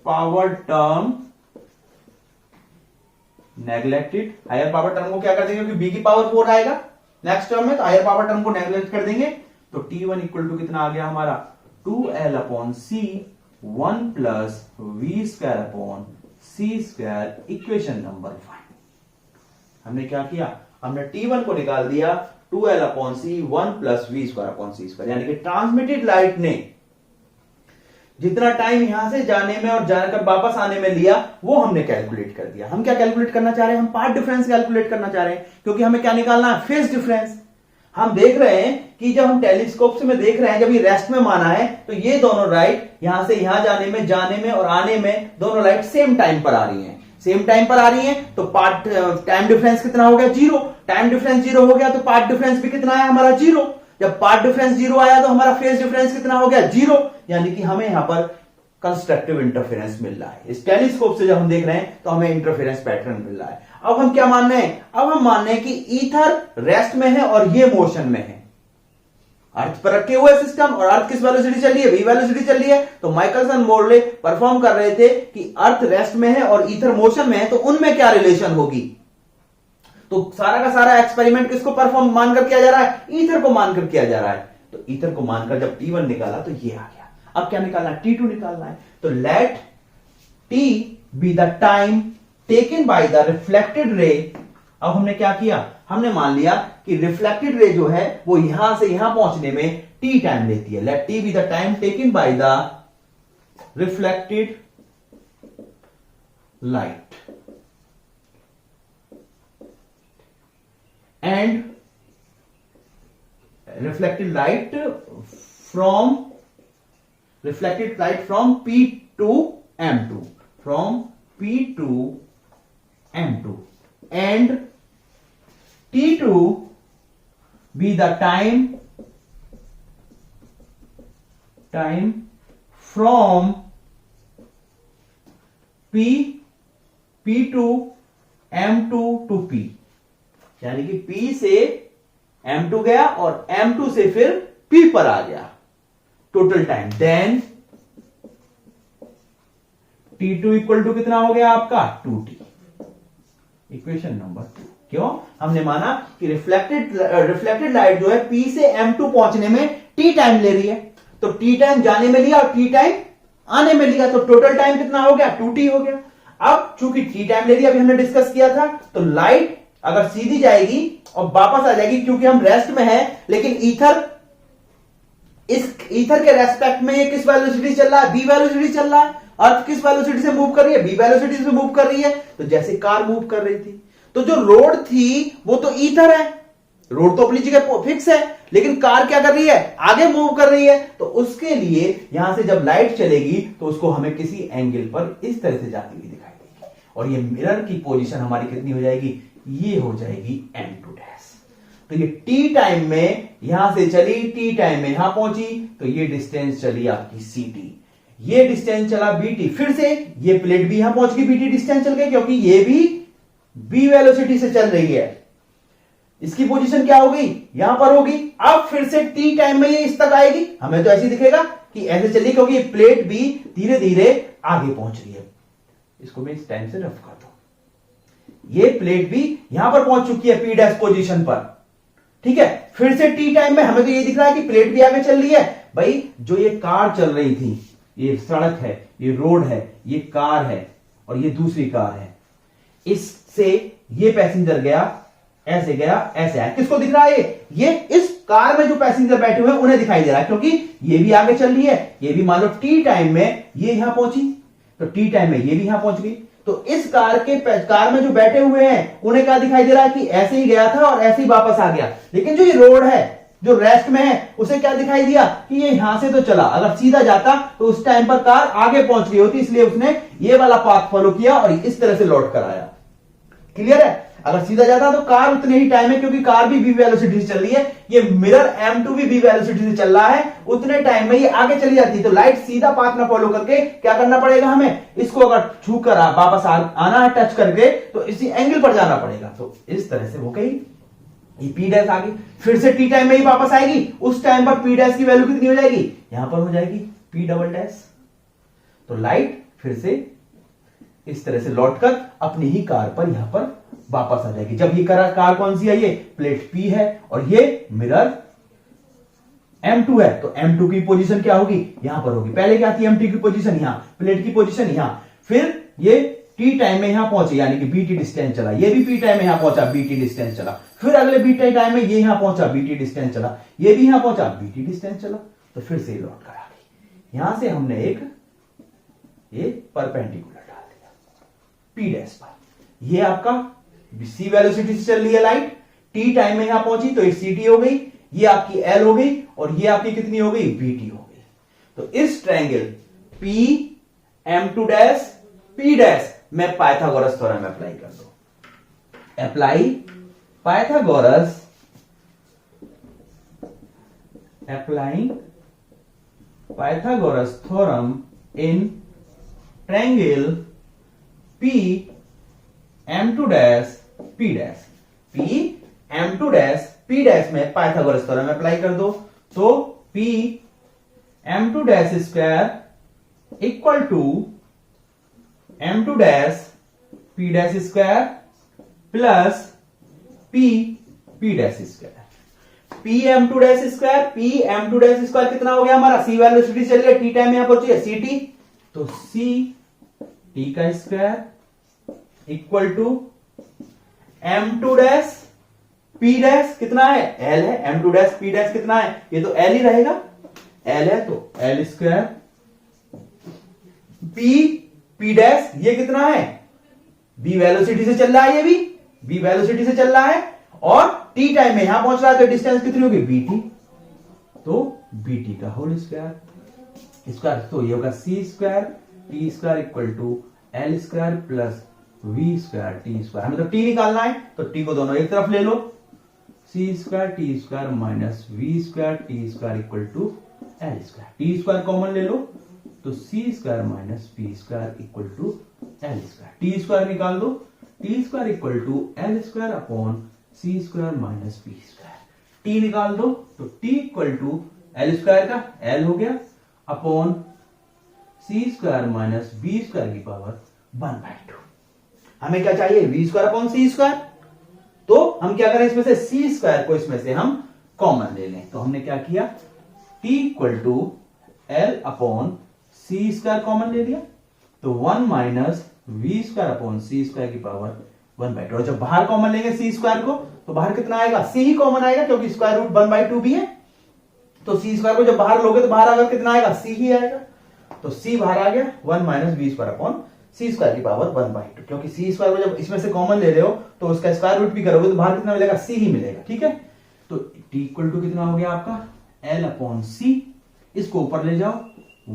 power term neglected. Higher power term को क्या कर देंगे, क्योंकि b की पावर 4 आएगा नेक्स्ट टर्म में, तो हायर पावर टर्म को नेग्लेक्ट कर देंगे। तो t1 इक्वल टू कितना आ गया हमारा, 2l upon C 1 plus we square upon C square. Equation number 5 हमने क्या किया, हमने t1 को निकाल दिया 2l upon C 1 plus we square upon C square, यानी कि ट्रांसमिटेड लाइट ने जितना टाइम यहां से जाने में और जाकर वापस आने में लिया, वो हमने कैलकुलेट कर दिया। हम क्या कैलकुलेट करना चाह रहे हैं, हम पाथ डिफरेंस कैलकुलेट करना चाह रहे हैं, क्योंकि हमें क्या निकालना है, फेज डिफरेंस। हम देख रहे हैं कि जब हम टेलीस्कोप से में देख रहे हैं, जब ये रेस्ट में माना है, तो ये दोनों लाइट यहां से यहां जाने में और आने में दोनों लाइट सेम टाइम पर आ रही हैं। सेम टाइम पर आ रही हैं, तो पार्ट टाइम डिफरेंस कितना हो गया, 0। टाइम डिफरेंस 0 हो गया, तो पार्ट डिफरेंस भी कितना है हमारा, 0। जब पार्ट डिफरेंस 0 आया, तो हमारा फेज डिफरेंस कितना हो गया, 0। यानी कि हमें यहां पर कंस्ट्रक्टिव इंटरफेरेंस मिल रहा है। इस टेलीस्कोप से जब हम देख रहे हैं, तो हमें इंटरफेरेंस पैटर्न मिल रहा है। अब हम क्या मान रहे हैं, अब हम मान रहे हैं कि ईथर रेस्ट में है और ये मोशन में है। अर्थ पर रखे हुए सिस्टम और अर्थ किस वेलोसिटी चल रही है, v वेलोसिटी चल रही है। तो माइकलसन मोरले परफॉर्म कर रहे थे कि अर्थ रेस्ट में है और ईथर मोशन में है, तो उनमें क्या रिलेशन होगी। तो सारा का सारा एक्सपेरिमेंट किसको परफॉर्म मानकर किया जा रहा है, ईथर को मानकर किया जा रहा है। तो ईथर को मानकर जब t1 निकाला, तो ये आ गया। अब क्या निकालना है, t2 निकालना है। तो let t be the time taken by the reflected ray. अब हमने क्या किया, हमने मान लिया कि रिफ्लेक्टेड रे जो है वो यहां से यहां पहुंचने में t टाइम लेती है। Let t be the time taken by the reflected light and reflected light from P to M2, from P to M2, and T2 be the time from P to M2 to P, यानी कि P से M2 गया और M2 से फिर P पर आ गया total time. Then T2 equal to कितना हो गया आपका, 2T। Equation number 2। क्यों? हमने माना कि रिफ्लेक्टेड लाइट जो है P से M2 पहुंचने में T टाइम ले रही है, तो T टाइम जाने में लिया और T टाइम आने में लिया, तो टोटल टाइम कितना हो गया? 2T हो गया। अब चूंकि T टाइम ले लिया, अभी हमने डिस्कस किया था, तो लाइट अगर सीधी जाएगी और वापस आ जाएगी, क्योंकि हम रेस्ट में हैं, लेकिन ईथर के रेस्पेक्ट में ये किस वेलोसिटी चल रहा है? बी वेलोसिटी चल रहा है। अर्थ किस वेलोसिटी से मूव कर रही है? बी वेलोसिटी से मूव कर रही है। तो जैसे कार मूव कर रही थी, तो जो रोड थी वो तो ईथर है, रोड तो अपनी जगह फिक्स है, लेकिन कार क्या कर रही है? आगे मूव कर रही है। तो उसके लिए यहां से जब लाइट चलेगी तो उसको हमें किसी एंगल पर इस तरह से जाती हुई दिखाई देगी, और ये मिरर की पोजीशन हमारी कितनी हो जाएगी? ये हो जाएगी M2 डैश। तो ये T टाइम में यहां से चली, T टाइम में यहां पहुंची, तो ये डिस्टेंस चली आपकी CT, ये डिस्टेंस चला BT, फिर से ये प्लेट भी यहां पहुंच गई, BT डिस्टेंस चल गई, क्योंकि ये भी B वेलोसिटी से चल रही है। इसकी पोजीशन क्या होगी? यहां पर होगी। अब फिर से T टाइम में ये इस तक आएगी, हमें तो ऐसे दिखेगा कि ऐसे चली, क्योंकि ये प्लेट भी धीरे धीरे आगे पहुंच रही है। इसको मैं इस टाइम से रफ कर दो। ये प्लेट भी यहां पर पहुंच चुकी है P डैश पोजीशन पर, ठीक है। फिर से T टाइम में हमें तो ये दिख रहा है कि प्लेट भी आगे चल रही है। भाई जो ये कार चल रही थी, ये सड़क है, ये रोड है, ये कार है और ये दूसरी कार है, इससे ये पैसेंजर गया, ऐसे गया, ऐसे आया, किसको दिख रहा है? ये इस कार में जो पैसेंजर बैठे हुए हैं उन्हें दिखाई दे रहा है, क्योंकि ये भी आगे चल रही है, ये भी मान लो T टाइम में ये यहां पहुंची, तो T टाइम में ये भी यहां पहुंच गई। तो इस कार में जो बैठे हुए हैं उन्हें क्या दिखाई दे रहा है कि ऐसे ही गया था और ऐसे ही वापस आ गया। लेकिन जो ये रोड है, जो रेस्ट में है, उसे क्या दिखाई दिया कि ये यहां से तो चला, अगर सीधा जाता तो उस टाइम पर कार आगे पहुंच गई होती, इसलिए उसने ये वाला पाथ फॉलो किया और इस तरह से लौट कर आया। क्लियर है? अगर सीधा जाता तो कार उतने ही टाइम में, क्योंकि कार भी बी वेलोसिटी से चल रही है, ये मिरर M2 भी बी वेलोसिटी से चल रहा है, उतने टाइम में ये आगे चली जाती। तो लाइट सीधा पाथ ना फॉलो करके क्या करना पड़ेगा हमें? इसको अगर छू कर वापस आना है टच करके, तो इसी एंगल पर जाना पड़ेगा। तो इस तरह से हो गई, ये P डैश आ गई, फिर से T टाइम में ही वापस आएगी, उस टाइम पर P डैश की वैल्यू कितनी हो जाएगी? यहां पर हो जाएगी P डबल डैश। तो लाइट फिर से इस तरह से लौटकर अपनी ही कार पर यहां पर वापस आ जाएगी। जब ये कार कौन सी है? ये प्लेट P है और ये मिरर M2 है, तो M2 की पोजीशन क्या होगी? यहां पर होगी। पहले क्या थी M2 की पोजीशन? यहां, प्लेट की पोजीशन यहां, फिर ये T टाइम में यहां पहुंचे, यानी कि BT डिस्टेंस चला, ये भी P टाइम में यहां पहुंचा, BT डिस्टेंस चला, फिर अगले BT टाइम में ये यहां पहुंचा, BT डिस्टेंस चला, ये भी यहां पहुंचा, BT डिस्टेंस चला, तो फिर से लौट कर आ गई। यहां से हमने एक परपेंडिकुलर डाल दिया P डैश पर। ये आपका C वेलोसिटी से चल रही है लाइट, T टाइम में यहां पहुंची तो ये CT हो गई, ये आपकी L हो गई और ये आपकी कितनी हो गई? BT हो गई। तो इस triangle P M2 dash P dash में पाइथागोरस थ्योरम अप्लाई कर दो। Apply Pythagoras, applying Pythagoras theorem in triangle P M2 dash P dash, P M2 dash P dash में पाइथागोरस थ्योरम अप्लाई कर दो। तो P M2 dash square equal to M2 dash P dash square plus P dash square. P M2 dash square, P M2 dash square कितना हो गया हमारा? C velocity चल रही है, T टाइम यहां पहुंची है, CT, तो C T का square equal to M2 dash P dash कितना है? L है, M2 डैश P डैश कितना है? ये तो L ही रहेगा, L है तो L स्क्वायर, P डैश ये कितना है? B वेलोसिटी से चल रहा है, ये भी B वेलोसिटी से चल रहा है और T टाइम में यहां पहुंच रहा है, तो डिस्टेंस कितनी होगी? BT, तो BT का होल स्क्वायर स्क्वायर, तो ये होगा C square T square equal to L square plus V square T square. हमें तो T निकालना है, तो T को दोनों एक तरफ ले लो, C square T square minus V square T square equal to L square, T square common ले लो, तो C square minus P square equal to L square, T square निकाल दो, T square equal to L square upon C square minus P square, T निकाल दो, तो T equal to L square का L हो गया upon C square minus B square की power 1/2। हमें क्या चाहिए? V square upon C square, हम क्या करें, इसमें से सी स्क्वायर को इसमें से हम कॉमन ले लें। तो हमने क्या किया, T equal to L upon C square common ले लिया, तो 1 minus we square upon C square की पावर 1/2। और जब बाहर कॉमन लेंगे सी स्क्वायर को, तो बाहर कितना आएगा, सी ही कॉमन आएगा, क्योंकि स्क्वायर रूट 1/2 भी है। तो सी स्क्वायर को जब बाहर लोगे तो बाहर आकर कितना आएगा, सी ही आएगा। तो सी बाहर आ गया 1 minus we square upon C square की पावर 1/2, क्योंकि सी स्क्वायर को जब इसमें से कॉमन ले रहे हो तो उसका स्क्वायर रूट भी करोगे तो बाहर कितना मिलेगा, सी ही मिलेगा। ठीक है, तो टी इक्वल टू कितना हो गया आपका, एल अपॉन सी, इसको ऊपर ले जाओ,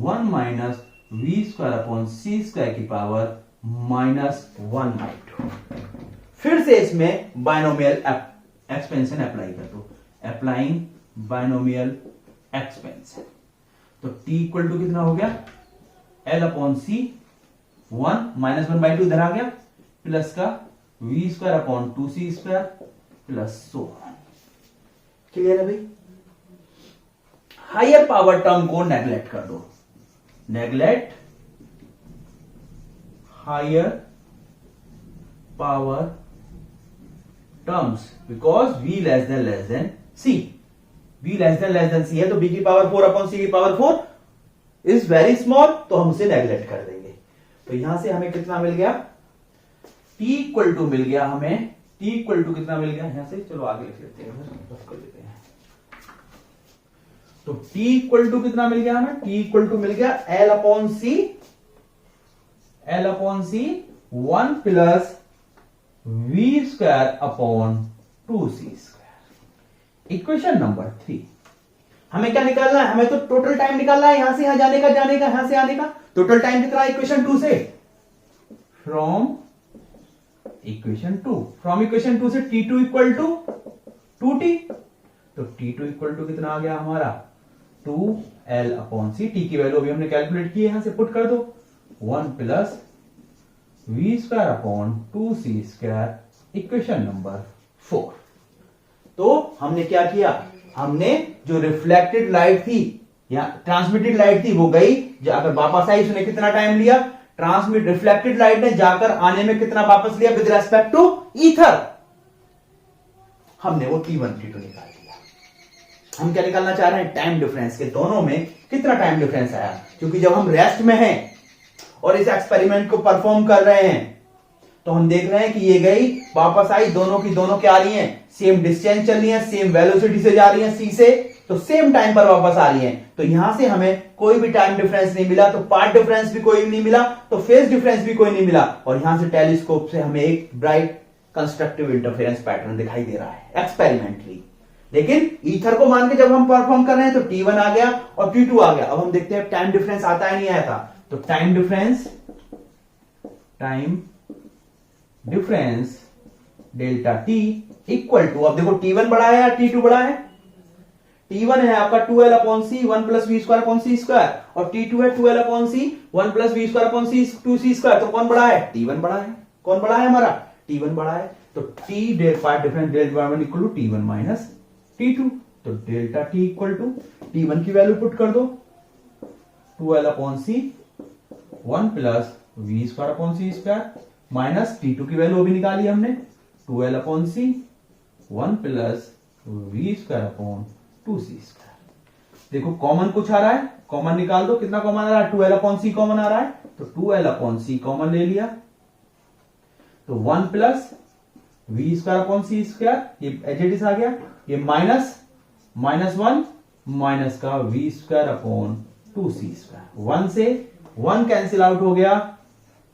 1 minus we square upon C square की पावर -1/2। फिर से इसमें बाइनोमियल एक्सपेंशन अप्लाई कर दो, अप्लाइंग बाइनोमियल एक्सपेंशन। तो टी इक्वल टू कितना हो गया, एल अपॉन सी, 1 माइनस 1/2 इधर आ गया, प्लस का V square upon 2c square plus 100। Clear है भाई। हायर पावर टर्म को नेग्लेक्ट कर दो, neglect higher power terms, because v less than c, v less than c है, तो b की पावर 4 अपॉन c की पावर 4 इज वेरी स्मॉल, तो हम उसे नेग्लेक्ट कर देंगे। तो यहां से हमें कितना मिल गया, t इक्वल टू मिल गया हमें, t इक्वल टू कितना मिल गया, यहां से चलो आगे लिख लेते हैं, बस कर लेते हैं। तो t इक्वल टू कितना मिल गया हमें, t इक्वल टू मिल गया l upon C 1 plus we square upon 2c square. Equation number 3। हमें क्या निकालना है, हमें तो टोटल टाइम निकालना है, यहां से यहां जाने का, यहां से आने का। टोटल टाइम कितना है इक्वेशन 2 से, फ्रॉम इक्वेशन 2 से t2 इक्वल टू 2t। तो t2 इक्वल टू कितना आ गया हमारा, 2l अपॉन सी, टी की वैल्यू अभी हमने कैलकुलेट की है, यहां से पुट कर दो, 1 plus we square upon 2c square. Equation number 4। तो हमने क्या किया, हमने जो रिफ्लेक्टेड लाइट थी या ट्रांसमिटेड लाइट थी वो गई, अगर वापस आई उसने कितना टाइम लिया, रिफ्लेक्टेड लाइट ने जाकर आने में कितना वापस लिया विद रेस्पेक्ट टू ईथर, हमने वो T1 T2 निकाल दिया। हम क्या निकालना चाह रहे हैं, टाइम डिफरेंस के दोनों में कितना टाइम डिफरेंस आया, क्योंकि जब हम रेस्ट में हैं और इस एक्सपेरिमेंट को परफॉर्म कर रहे हैं तो हम देख रहे हैं कि ये गई वापस आई, दोनों की दोनों क्या आ रही हैं, सेम डिस्टेंस चल रही है, सेम वेलोसिटी से जा रही है सी से, तो सेम टाइम पर वापस आ रही हैं। तो यहां से हमें कोई भी टाइम डिफरेंस नहीं मिला, तो पार्ट डिफरेंस भी कोई नहीं मिला, तो फेज डिफरेंस भी कोई नहीं मिला, और यहां से टेलीस्कोप से हमें एक ब्राइट कंस्ट्रक्टिव इंटरफेरेंस पैटर्न दिखाई दे रहा है एक्सपेरिमेंटली। लेकिन ईथर को मान के जब हम परफॉर्म कर रहे हैं तो T1 आ गया और T2 आ गया। अब हम देखते हैं टाइम डिफरेंस आता है नहीं आया था। तो time difference delta T equal to, अब देखो T1 बड़ा है या T2 बड़ा है, T1 है आपका 2l upon C 1 plus we square upon C square, और T2 है 2l upon C 1 plus we square upon C 2c square. तो कौन बड़ा है, T1 बड़ा है। कौन बड़ा है हमारा, T1 बड़ा है। तो T part difference delta one equal to T1 minus T2। तो delta T equal to T1 की वैल्यू पुट कर दो, 2l upon C 1 plus we square upon C square, minus T2 की वैल्यू अभी निकाली हमने, 2l upon C 1 plus we square upon 2c square. देखो common कुछ आ रहा है, कॉमन निकाल दो, कितना कॉमन आ रहा है, 2l अपॉन सी कॉमन आ रहा है, तो 2l अपॉन सी कॉमन ले लिया, तो 1 plus we square upon C square, ये एज इट इज आ गया, ये माइनस 1 माइनस का V square upon 2c square, 1 से 1 कैंसिल आउट हो गया,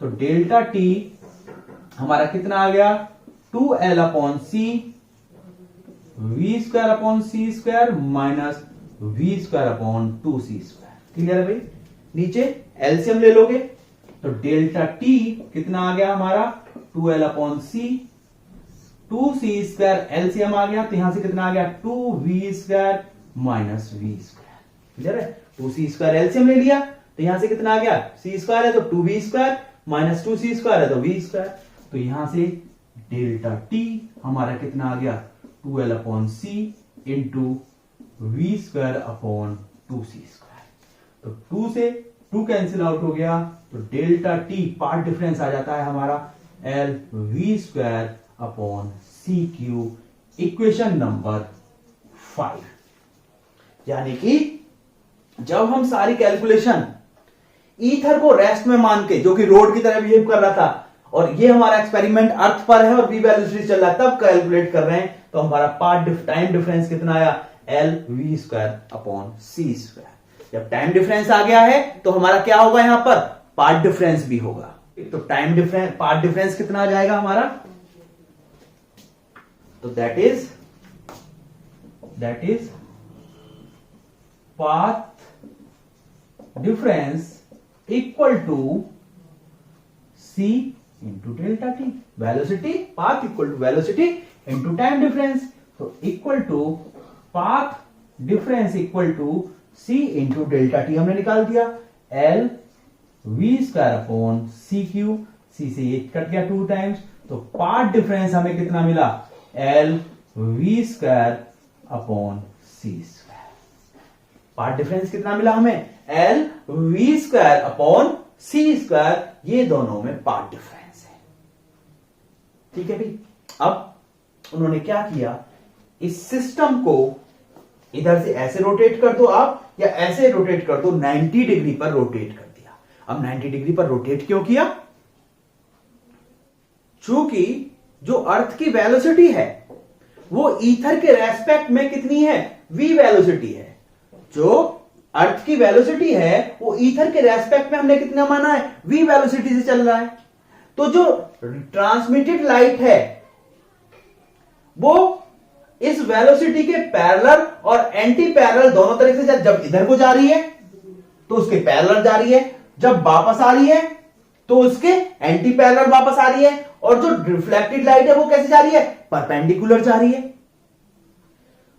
तो डेल्टा टी हमारा कितना आ गया, 2l upon C V square upon C square minus we square upon 2c square. Clear है भाई। नीचे एलसीएम ले लोगे तो डेल्टा टी कितना आ गया हमारा, 2l upon C 2c square, LCM आ गया तो यहां से कितना आ गया, 2v square minus we square. Clear है, 2c स्क्वायर एलसीएम ले लिया तो यहां से कितना आ गया, c स्क्वायर है तो 2v square minus 2c square है तो v स्क्वायर। तो यहां से डेल्टा टी हमारा कितना आ गया, 2l upon C into V square upon 2c square. तो 2 से 2 कैंसिल आउट हो गया, तो डेल्टा टी पार्ट डिफरेंस आ जाता है हमारा l V square upon C cube equation number 5। यानी कि जब हम सारी कैलकुलेशन ईथर को रेस्ट में मान के, जो कि रोड की तरह बिहेव कर रहा था, और ये हमारा एक्सपेरिमेंट अर्थ पर है और वी वेलोसिटी चल रहा है, तब कैलकुलेट कर रहे हैं, तो हमारा टाइम डिफरेंस कितना आया, एल वी स्क्वायर अपॉन सी स्क्वायर। जब टाइम डिफरेंस आ गया है तो हमारा क्या होगा, यहां पर पार्ट डिफरेंस भी होगा। तो टाइम डिफरेंस, पार्ट डिफरेंस कितना आ जाएगा हमारा, तो that is path difference equal to c into delta T. Velocity, path equal to velocity into time difference, तो equal to path difference equal to c into delta T हमने निकाल दिया। L V square upon C Q, C से ये cut गया 2 times, तो path difference हमें कितना मिला, एल वी स्क्वायर अपॉन सी स्क्वायर। पार्ट डिफरेंस कितना मिला हमें, एल वी स्क्वायर अपॉन सी स्क्वायर, ये दोनों में पार्ट डिफरेंस है। ठीक है भाई। अब उन्होंने क्या किया, इस सिस्टम को इधर से ऐसे रोटेट कर दो आप, या ऐसे रोटेट कर दो, 90 डिग्री पर रोटेट कर दिया। अब 90 डिग्री पर रोटेट क्यों किया, चूंकि जो अर्थ की वेलोसिटी है वो ईथर के रेस्पेक्ट में कितनी है, v वेलोसिटी है। जो अर्थ की वेलोसिटी है वो ईथर के रेस्पेक्ट में हमने कितना माना है, v वेलोसिटी से चल रहा है। तो जो ट्रांसमिटेड लाइट है वो इस वेलोसिटी के पैरेलल और एंटी पैरेलल दोनों तरह से, जब इधर को जा रही है तो उसके पैरेलल जा रही है, जब वापस आ रही है तो उसके एंटी पैरेलल वापस आ रही है, और जो रिफ्लेक्टेड लाइट है वो कैसे जा रही है, परपेंडिकुलर जा रही है।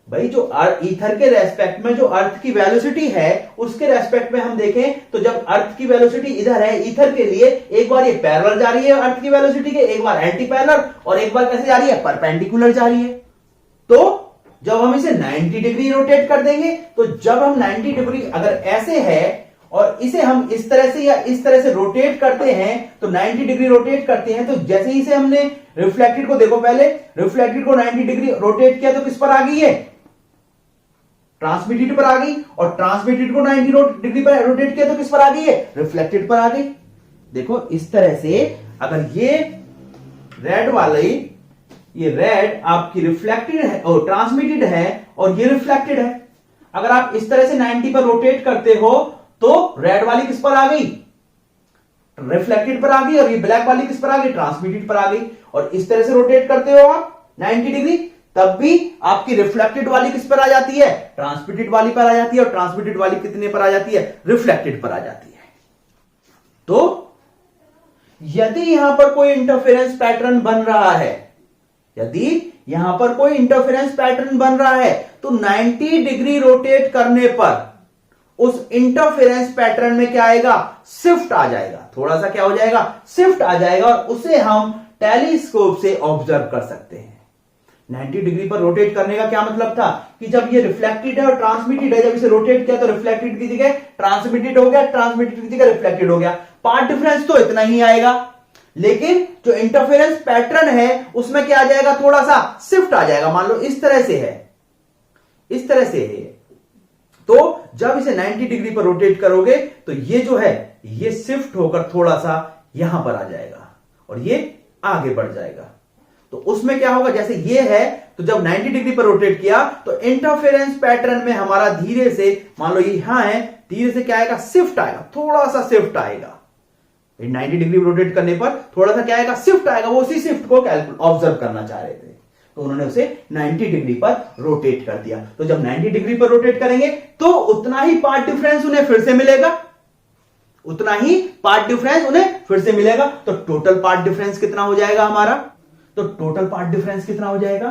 भाई जो ईथर के रेस्पेक्ट में जो अर्थ की वेलोसिटी है उसके रेस्पेक्ट में हम देखें तो जब अर्थ की वेलोसिटी इधर है ईथर के लिए, एक बार ये पैरेलल जा रही है अर्थ की वेलोसिटी के, एक बार एंटी पैरेलल, और एक बार कैसे जा रही है, परपेंडिकुलर जा रही है। तो जब हम इसे 90 डिग्री रोटेट कर देंगे, तो जब हम 90 डिग्री अगर ऐसे है और इसे हम इस तरह से या इस तरह से रोटेट करते हैं, तो 90 डिग्री रोटेट करते हैं, तो जैसे ही से हमने रिफ्लेक्टेड को देखो, पहले रिफ्लेक्टेड को 90 डिग्री रोटेट किया तो किस पर आ गई है, ट्रांसमिटेड पर आ गई, और ट्रांसमिटेड को 90 डिग्री पर रोटेट किया तो किस पर आ गई है, रिफ्लेक्टेड पर आ गई। देखो इस तरह से, अगर ये रेड वाली, ये रेड आपकी रिफ्लेक्टेड है और ट्रांसमिटेड है, और ये रिफ्लेक्टेड है, अगर आप इस तरह से 90 पर रोटेट करते हो तो रेड वाली किस पर आ गई, रिफ्लेक्टेड पर आ गई, और ये ब्लैक वाली किस पर आ गई, ट्रांसमिटेड पर आ गई। और इस तरह से रोटेट करते हो आप 90 डिग्री, तब भी आपकी रिफ्लेक्टेड वाली किस पर आ जाती है, ट्रांसमिटेड वाली पर आ जाती है, और ट्रांसमिटेड वाली कितने पर आ जाती है, रिफ्लेक्टेड पर आ जाती है। तो यदि यहां पर कोई इंटरफेरेंस पैटर्न बन रहा है, यदि यहां पर कोई इंटरफेरेंस पैटर्न बन रहा है, तो 90 डिग्री रोटेट करने पर उस इंटरफेरेंस पैटर्न में क्या आएगा, शिफ्ट आ जाएगा, थोड़ा सा क्या हो जाएगा, शिफ्ट आ जाएगा, और उसे हम टेलीस्कोप से ऑब्जर्व कर सकते हैं। 90 डिग्री पर रोटेट करने का क्या मतलब था, कि जब ये रिफ्लेक्टेड है और ट्रांसमिटेड है, जब इसे रोटेट किया तो रिफ्लेक्टेड की जगह ट्रांसमिटेड हो गया, ट्रांसमिटेड की जगह रिफ्लेक्टेड हो गया। पार्ट डिफरेंस तो इतना ही आएगा, लेकिन जो इंटरफेरेंस पैटर्न है उसमें क्या आ जाएगा, थोड़ा सा शिफ्ट आ जाएगा। मान लो इस तरह से है, इस तरह से है, तो जब इसे 90 डिग्री पर रोटेट करोगे तो ये जो है ये शिफ्ट होकर थोड़ा सा यहां पर आ जाएगा और ये आगे बढ़ जाएगा। तो उसमें क्या होगा, जैसे ये है तो जब 90 डिग्री पर रोटेट किया तो इंटरफेरेंस पैटर्न में हमारा धीरे से, मान लो ये यहां है, धीरे से क्या आएगा, शिफ्ट आएगा, थोड़ा सा शिफ्ट आएगा। 90 डिग्री रोटेट करने पर थोड़ा सा क्या आएगा, शिफ्ट आएगा। वो उसी शिफ्ट को ऑब्जर्व करना चाह रहे थे, तो उन्होंने उसे 90 डिग्री पर रोटेट कर दिया। तो जब 90 डिग्री पर रोटेट करेंगे तो उतना ही पार्ट डिफरेंस उन्हें फिर से मिलेगा, उतना ही पार्ट डिफरेंस उन्हें फिर से मिलेगा। तो टोटल पार्ट डिफरेंस कितना हो जाएगा हमारा, तो टोटल पार्ट डिफरेंस कितना हो जाएगा,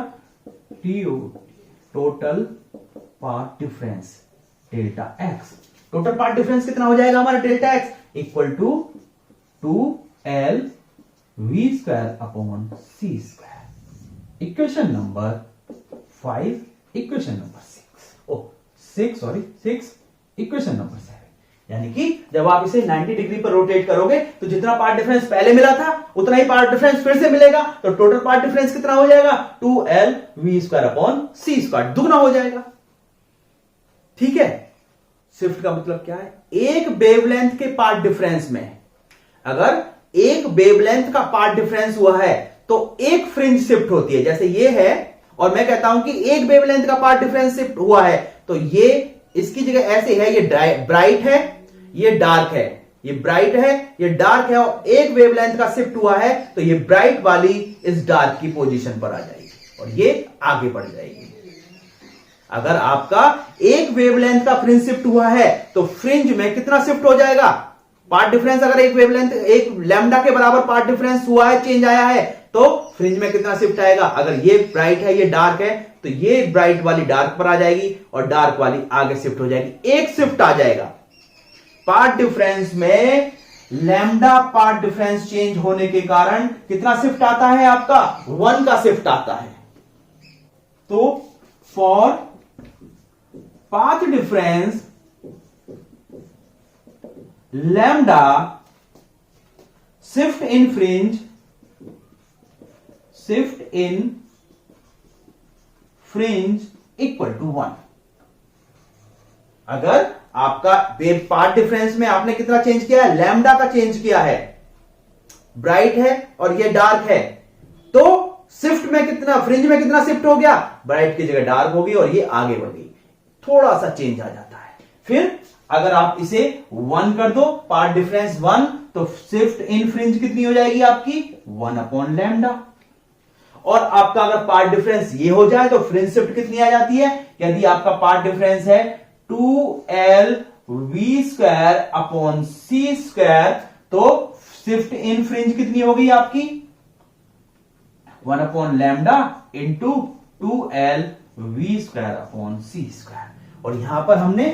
T O, total part difference delta X. Total part difference कितना हो जाएगा हमारा, delta X equal to 2L v square upon C square. Equation number 5, equation number 6, equation number 7। यानी कि जब आप इसे 90 डिग्री पर रोटेट करोगे तो जितना पार्ट डिफरेंस पहले मिला था उतना ही पार्ट डिफरेंस फिर से मिलेगा, तो टोटल पार्ट डिफरेंस कितना हो जाएगा 2LV² दुगना हो जाएगा। ठीक है, शिफ्ट का मतलब क्या है, एक वेवलेंथ के पार्ट डिफरेंस में अगर एक वेवलेंथ का पार्ट डिफरेंस हुआ है तो एक फ्रिंज शिफ्ट होती है। जैसे ये है और मैं कहता हूं कि एक वेवलेंथ का पार्ट डिफरेंस शिफ्ट हुआ है तो ये इसकी जगह ऐसे है, ये ब्राइट है ये डार्क है, ये ब्राइट है ये डार्क है और एक वेवलेंथ का शिफ्ट हुआ है तो ये ब्राइट वाली इस डार्क की पोजीशन पर आ जाएगी और ये आगे बढ़ जाएगी। अगर आपका एक वेवलेंथ का फ्रिंज शिफ्ट हुआ है तो फ्रिंज में कितना शिफ्ट हो जाएगा, पार्ट डिफरेंस अगर एक वेवलेंथ एक लैम्डा के बराबर पार्ट डिफरेंस हुआ है, चेंज आया है, तो फ्रिंज में कितना शिफ्ट आएगा, अगर ये ब्राइट है ये डार्क है तो ये ब्राइट वाली डार्क पर आ जाएगी और डार्क वाली आगे शिफ्ट हो जाएगी, एक शिफ्ट आ जाएगा। पार्ट डिफरेंस में लैम्डा पार्ट डिफरेंस चेंज होने के कारण कितना शिफ्ट आता है आपका 1 का शिफ्ट आता है। तो for path difference lambda shift in fringe equal to 1। अगर आपका वेव पार्ट डिफरेंस में आपने कितना चेंज किया है, लैम्डा का चेंज किया है, ब्राइट है और ये डार्क है, तो शिफ्ट में कितना, फ्रिंज में कितना शिफ्ट हो गया, ब्राइट की जगह डार्क होगी और ये आगे बढ़ गई, थोड़ा सा चेंज आ जाता है। फिर अगर आप इसे 1 कर दो, पार्ट डिफरेंस 1, तो शिफ्ट इन फ्रिंज कितनी हो जाएगी आपकी 1/λ। और आपका अगर पार्ट डिफरेंस ये हो जाए तो फ्रिंज शिफ्ट कितनी आ जाती है, यदि आपका पार्ट डिफरेंस है 2LV²/C², तो शिफ्ट इन फ्रिंज कितनी हो गई आपकी 1/λ इंटू 2LV²/C²। और यहां पर हमने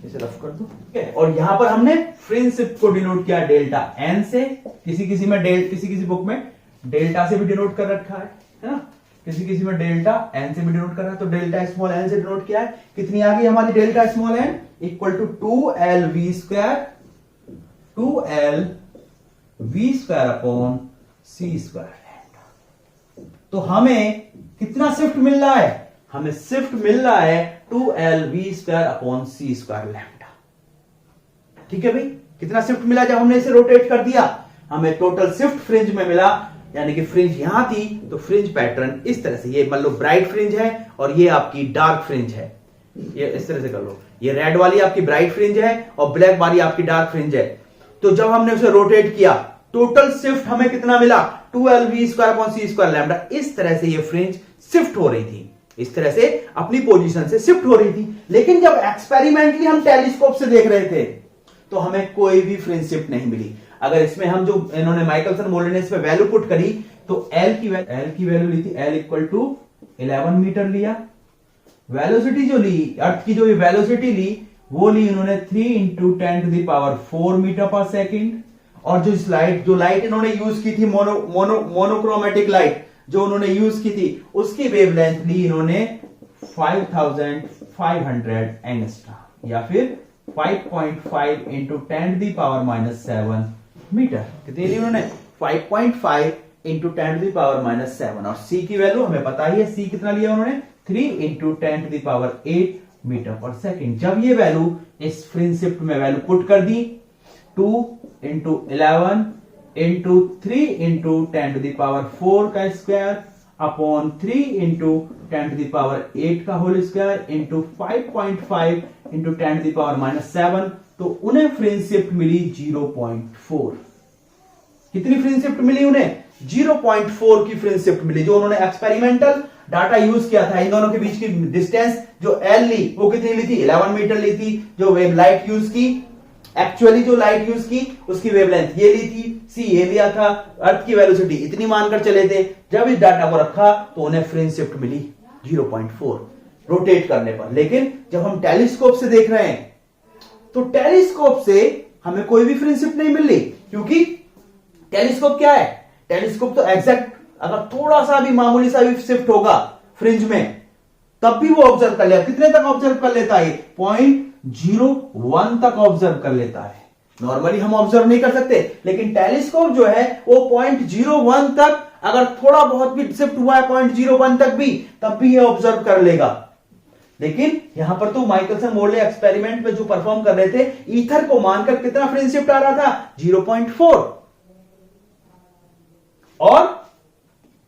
इसे रफ कर दो, और यहां पर हमने फ्रिंज शिफ्ट को डिनोट किया डेल्टा एन से, किसी किसी बुक में डेल्टा से भी डिनोट कर रखा है ना, किसी में डेल्टा एन से भी डिनोट कर रहा है, तो डेल्टा स्मॉल एन से डिनोट किया है। कितनी आ गई हमारी delta small N equal to 2LV²/C²। तो हमें कितना शिफ्ट मिल रहा है, हमें शिफ्ट मिल रहा है 2LV²/C²। ठीक है भाई, कितना शिफ्ट मिला जब हमने इसे रोटेट कर दिया, हमें टोटल शिफ्ट फ्रिंज में मिला, यानी कि फ्रिंज यहां थी तो फ्रिंज पैटर्न इस तरह से, ये मान लो ब्राइट फ्रिंज है और ये आपकी डार्क फ्रिंज है, ये इस तरह से कर लो, ये रेड वाली आपकी ब्राइट फ्रिंज है और ब्लैक वाली आपकी डार्क फ्रिंज है। तो जब हमने उसे रोटेट किया टोटल शिफ्ट हमें कितना मिला 2LV²/C²। इस तरह से ये फ्रिंज शिफ्ट हो रही थी, इस तरह से अपनी पोजीशन से शिफ्ट हो रही थी। लेकिन जब एक्सपेरिमेंटली हम टेलीस्कोप से देख रहे थे तो हमें कोई भी फ्रिंज शिफ्ट नहीं मिली। अगर इसमें हम जो इन्होंने माइकलसन मोर्ले ने इसमें वैल्यू पुट करी तो L की वैल्यू ली थी, L इक्वल टू 11 मीटर लिया। वेलोसिटी जो ली, अर्थ की जो वेलोसिटी ली वो ली इन्होंने 3 × 10⁴ मीटर पर सेकेंड। और जो लाइट इन्होंने यूज की थी मोनोक्रोमेटिक लाइट जो उन्होंने यूज की थी उसकी वेवलेंथ ली इन्होंने 5500 एंगस्ट्रॉम या फिर 5.5 × 10⁻⁷ मीटर। कितनी ली उन्होंने 5.5 × 10⁻⁷। और C की वैल्यू हमें पता ही है, C कितना लिया उन्होंने 3 × 10⁸ मीटर पर सेकेंड। जब ये वैल्यू इस फ्रिंज शिफ्ट में वैल्यू पुट कर दी 2 × 11 × 3 × 10⁴ का स्क्वायर अपॉन 3 × 10⁸ का होल स्क्वायर इंटू 5.5 × 10⁻⁷। तो उन्हें फ्रिंज शिफ्ट मिली 0.4। कितनी फ्रिंज शिफ्ट मिली उन्हें 0.4 की फ्रिंज शिफ्ट मिली। जो उन्होंने एक्सपेरिमेंटल डाटा यूज किया था, इन दोनों के बीच की डिस्टेंस जो L ली वो कितनी ली थी 11 मीटर ली थी। जो वेव लाइट यूज की, एक्चुअली जो लाइट यूज की उसकी वेवलेंथ ये ली थी, C ये लिया था, अर्थ की वेलोसिटी इतनी मानकर चले थे। जब इस डाटा को रखा तो उन्हें फ्रिंज शिफ्ट मिली 0.4 रोटेट करने पर। लेकिन जब हम टेलीस्कोप से देख रहे हैं तो टेलीस्कोप से हमें कोई भी फ्रिंज शिफ्ट नहीं मिल रही, क्योंकि टेलीस्कोप क्या है, टेलीस्कोप तो एग्जैक्ट अगर थोड़ा सा भी मामूली सा भी शिफ्ट होगा फ्रिंज में तब भी वो ऑब्जर्व कर लेगा। कितने तक ऑब्जर्व कर लेता है? 0.01 तक ऑब्जर्व कर लेता है। नॉर्मली हम ऑब्जर्व नहीं कर सकते, लेकिन टेलीस्कोप जो है वो 0.01 तक, अगर थोड़ा बहुत भी शिफ्ट हुआ है 0.01 तक भी, तब भी ये ऑब्जर्व कर लेगा। लेकिन यहां पर तो माइकलसन मोरले एक्सपेरिमेंट में जो परफॉर्म कर रहे थे, ईथर को मानकर कितना फ्रेम शिफ्ट आ रहा था? 0.4। और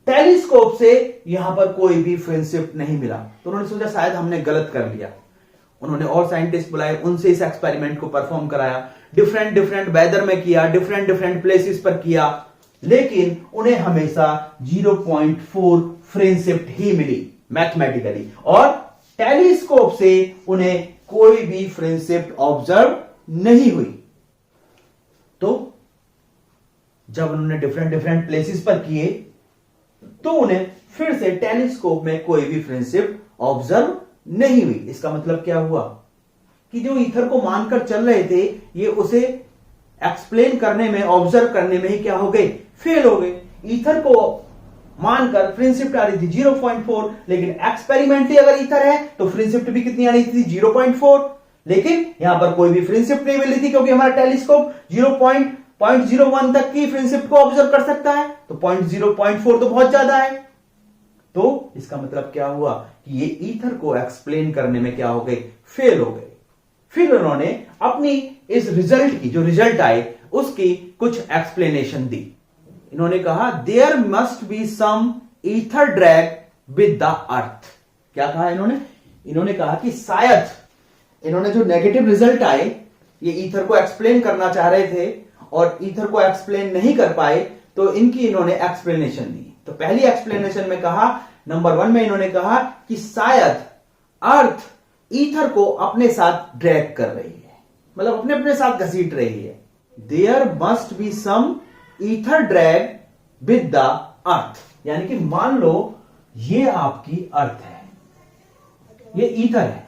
टेलीस्कोप से यहां पर कोई भी फ्रेम शिफ्ट नहीं मिला। तो उन्होंने सोचा शायद हमने गलत कर लिया। उन्होंने और साइंटिस्ट बुलाए, उनसे इस एक्सपेरिमेंट को परफॉर्म कराया, डिफरेंट वेदर में किया, डिफरेंट प्लेसेस पर किया, लेकिन उन्हें हमेशा 0.4 फ्रेम शिफ्ट ही मिली मैथमेटिकली। और टेलीस्कोप से उन्हें कोई भी फ्रेम शिफ्ट ऑब्जर्व नहीं हुई। तो जब उन्होंने डिफरेंट प्लेसेस पर किए, तो उन्हें फिर से टेलीस्कोप में कोई भी फ्रेम शिफ्ट ऑब्जर्व नहीं हुई। इसका मतलब क्या हुआ कि जो ईथर को मानकर चल रहे थे, ये उसे एक्सप्लेन करने में, ऑब्जर्व करने में ही क्या हो गए? फेल हो गए। ईथर को मानकर फ्रेम शिफ्ट आ रही थी 0.4, लेकिन एक्सपेरिमेंटली अगर ईथर है तो फ्रेम शिफ्ट भी कितनी आ रही थी? 0.4। लेकिन यहां पर कोई भी फ्रेम शिफ्ट नहीं मिल रही थी, क्योंकि हमारा टेलीस्कोप 0.01 तक की फ्रेम शिफ्ट को ऑब्जर्व कर सकता है। तो 0.4 तो बहुत ज्यादा है। तो इसका मतलब क्या हुआ कि ये ईथर को एक्सप्लेन करने में क्या हो गए? फेल हो गए। फिर उन्होंने अपनी इस रिजल्ट की, जो रिजल्ट आए, उसकी कुछ एक्सप्लेनेशन दी। इन्होंने कहा there must be some ether drag with the earth. क्या कहा इन्होंने कहा कि शायद इन्होंने जो नेगेटिव रिजल्ट आए, ये ईथर को एक्सप्लेन करना चाह रहे थे और ईथर को एक्सप्लेन नहीं कर पाए, तो इनकी इन्होंने एक्सप्लेनेशन दी। तो पहली एक्सप्लेनेशन में कहा, नंबर 1 में इन्होंने कहा कि शायद अर्थ ईथर को अपने साथ ड्रैग कर रही है, मतलब अपने अपने साथ घसीट रही है। There must be some ether drag with the earth, यानी कि मान लो ये आपकी अर्थ है, ये ईथर है,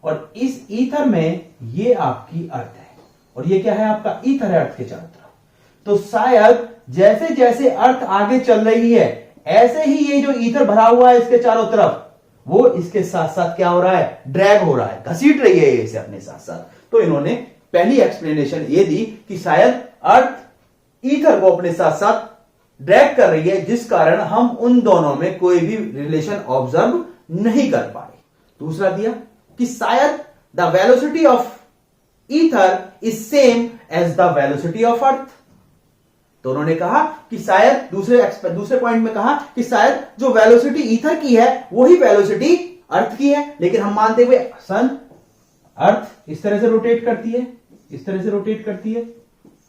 और इस ईथर में ये आपकी अर्थ है, और ये क्या है? आपका ईथर है अर्थ के चारों तरफ। तो शायद जैसे जैसे अर्थ आगे चल रही है, ऐसे ही ये जो ईथर भरा हुआ है इसके चारों तरफ, वो इसके साथ साथ क्या हो रहा है? ड्रैग हो रहा है, घसीट रही है इसे अपने साथ साथ। तो इन्होंने पहली एक्सप्लेनेशन ये दी कि शायद अर्थ ईथर को अपने साथ साथ ड्रैग कर रही है, जिस कारण हम उन दोनों में कोई भी रिलेशन ऑब्जर्व नहीं कर पाए। दूसरा दिया कि शायद the velocity of ether is same as the velocity of earth. तो उन्होंने कहा कि शायद दूसरे पॉइंट में कहा कि शायद जो वेलोसिटी ईथर की है वही वेलोसिटी अर्थ की है, लेकिन हम मानते हुए सन, अर्थ इस तरह से रोटेट करती है, इस तरह से रोटेट करती है,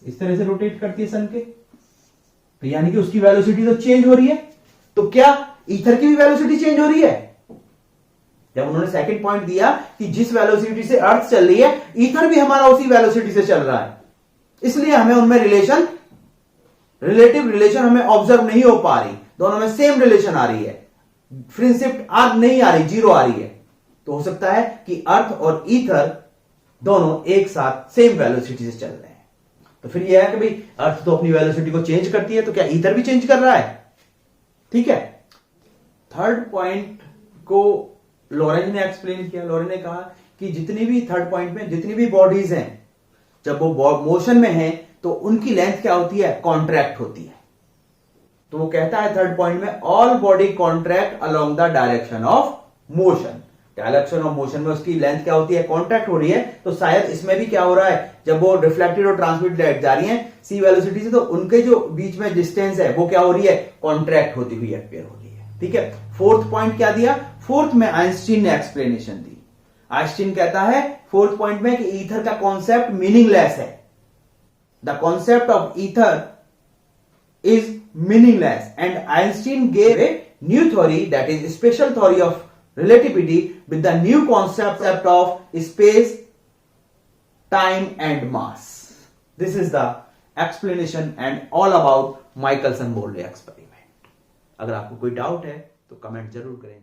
इस तरह से रोटेट करती है सन के, तो यानी कि उसकी वेलोसिटी तो चेंज हो रही है। तो क्या ईथर की भी वेलोसिटी चेंज हो रही है? जब उन्होंने सेकंड पॉइंट दिया कि जिस वेलोसिटी से अर्थ चल रही है, ईथर भी हमारा उसी वेलोसिटी से चल रहा है, इसलिए हमें उनमें रिलेटिव रिलेशन हमें ऑब्जर्व नहीं हो पा रही, दोनों में सेम रिलेशन आ रही है, फ्रेम शिफ्ट नहीं आ रही, 0 आ रही है। तो हो सकता है कि अर्थ और ईथर दोनों एक साथ सेम वेलोसिटी से चल रहे हैं। तो फिर यह है कि भाई अर्थ तो अपनी वेलोसिटी को चेंज करती है, तो क्या ईथर भी चेंज कर रहा है? ठीक है। थर्ड पॉइंट को लॉरेंज ने एक्सप्लेन किया। लॉरेंज ने कहा कि जितनी भी थर्ड पॉइंट में जितनी भी बॉडीज हैं, जब वो मोशन में हैं, तो उनकी लेंथ क्या होती है? कॉन्ट्रैक्ट होती है। तो वो कहता है थर्ड पॉइंट में, all body contract along the direction of motion. Direction of motion में उसकी लेंथ क्या होती है? कॉन्ट्रैक्ट हो रही है। तो शायद इसमें भी क्या हो रहा है, जब वो रिफ्लेक्टेड और ट्रांसमिटेड लाइट जा रही है सी वेलोसिटी से, तो उनके जो बीच में डिस्टेंस है वो क्या हो रही है? कॉन्ट्रैक्ट होती हुई अपीयर हो रही है। ठीक है। फोर्थ पॉइंट क्या दिया? फोर्थ में आइंस्टीन ने एक्सप्लेनेशन दी। आइंस्टीन कहता है फोर्थ पॉइंट में कि ईथर का कॉन्सेप्ट मीनिंगलेस है। The concept of ether is meaningless, and Einstein gave a new theory, that is special theory of relativity, with the new concept of space, time and mass. This is the explanation and all about Michelson-Morley experiment. अगर आपको कोई doubt है तो comment जरूर करें।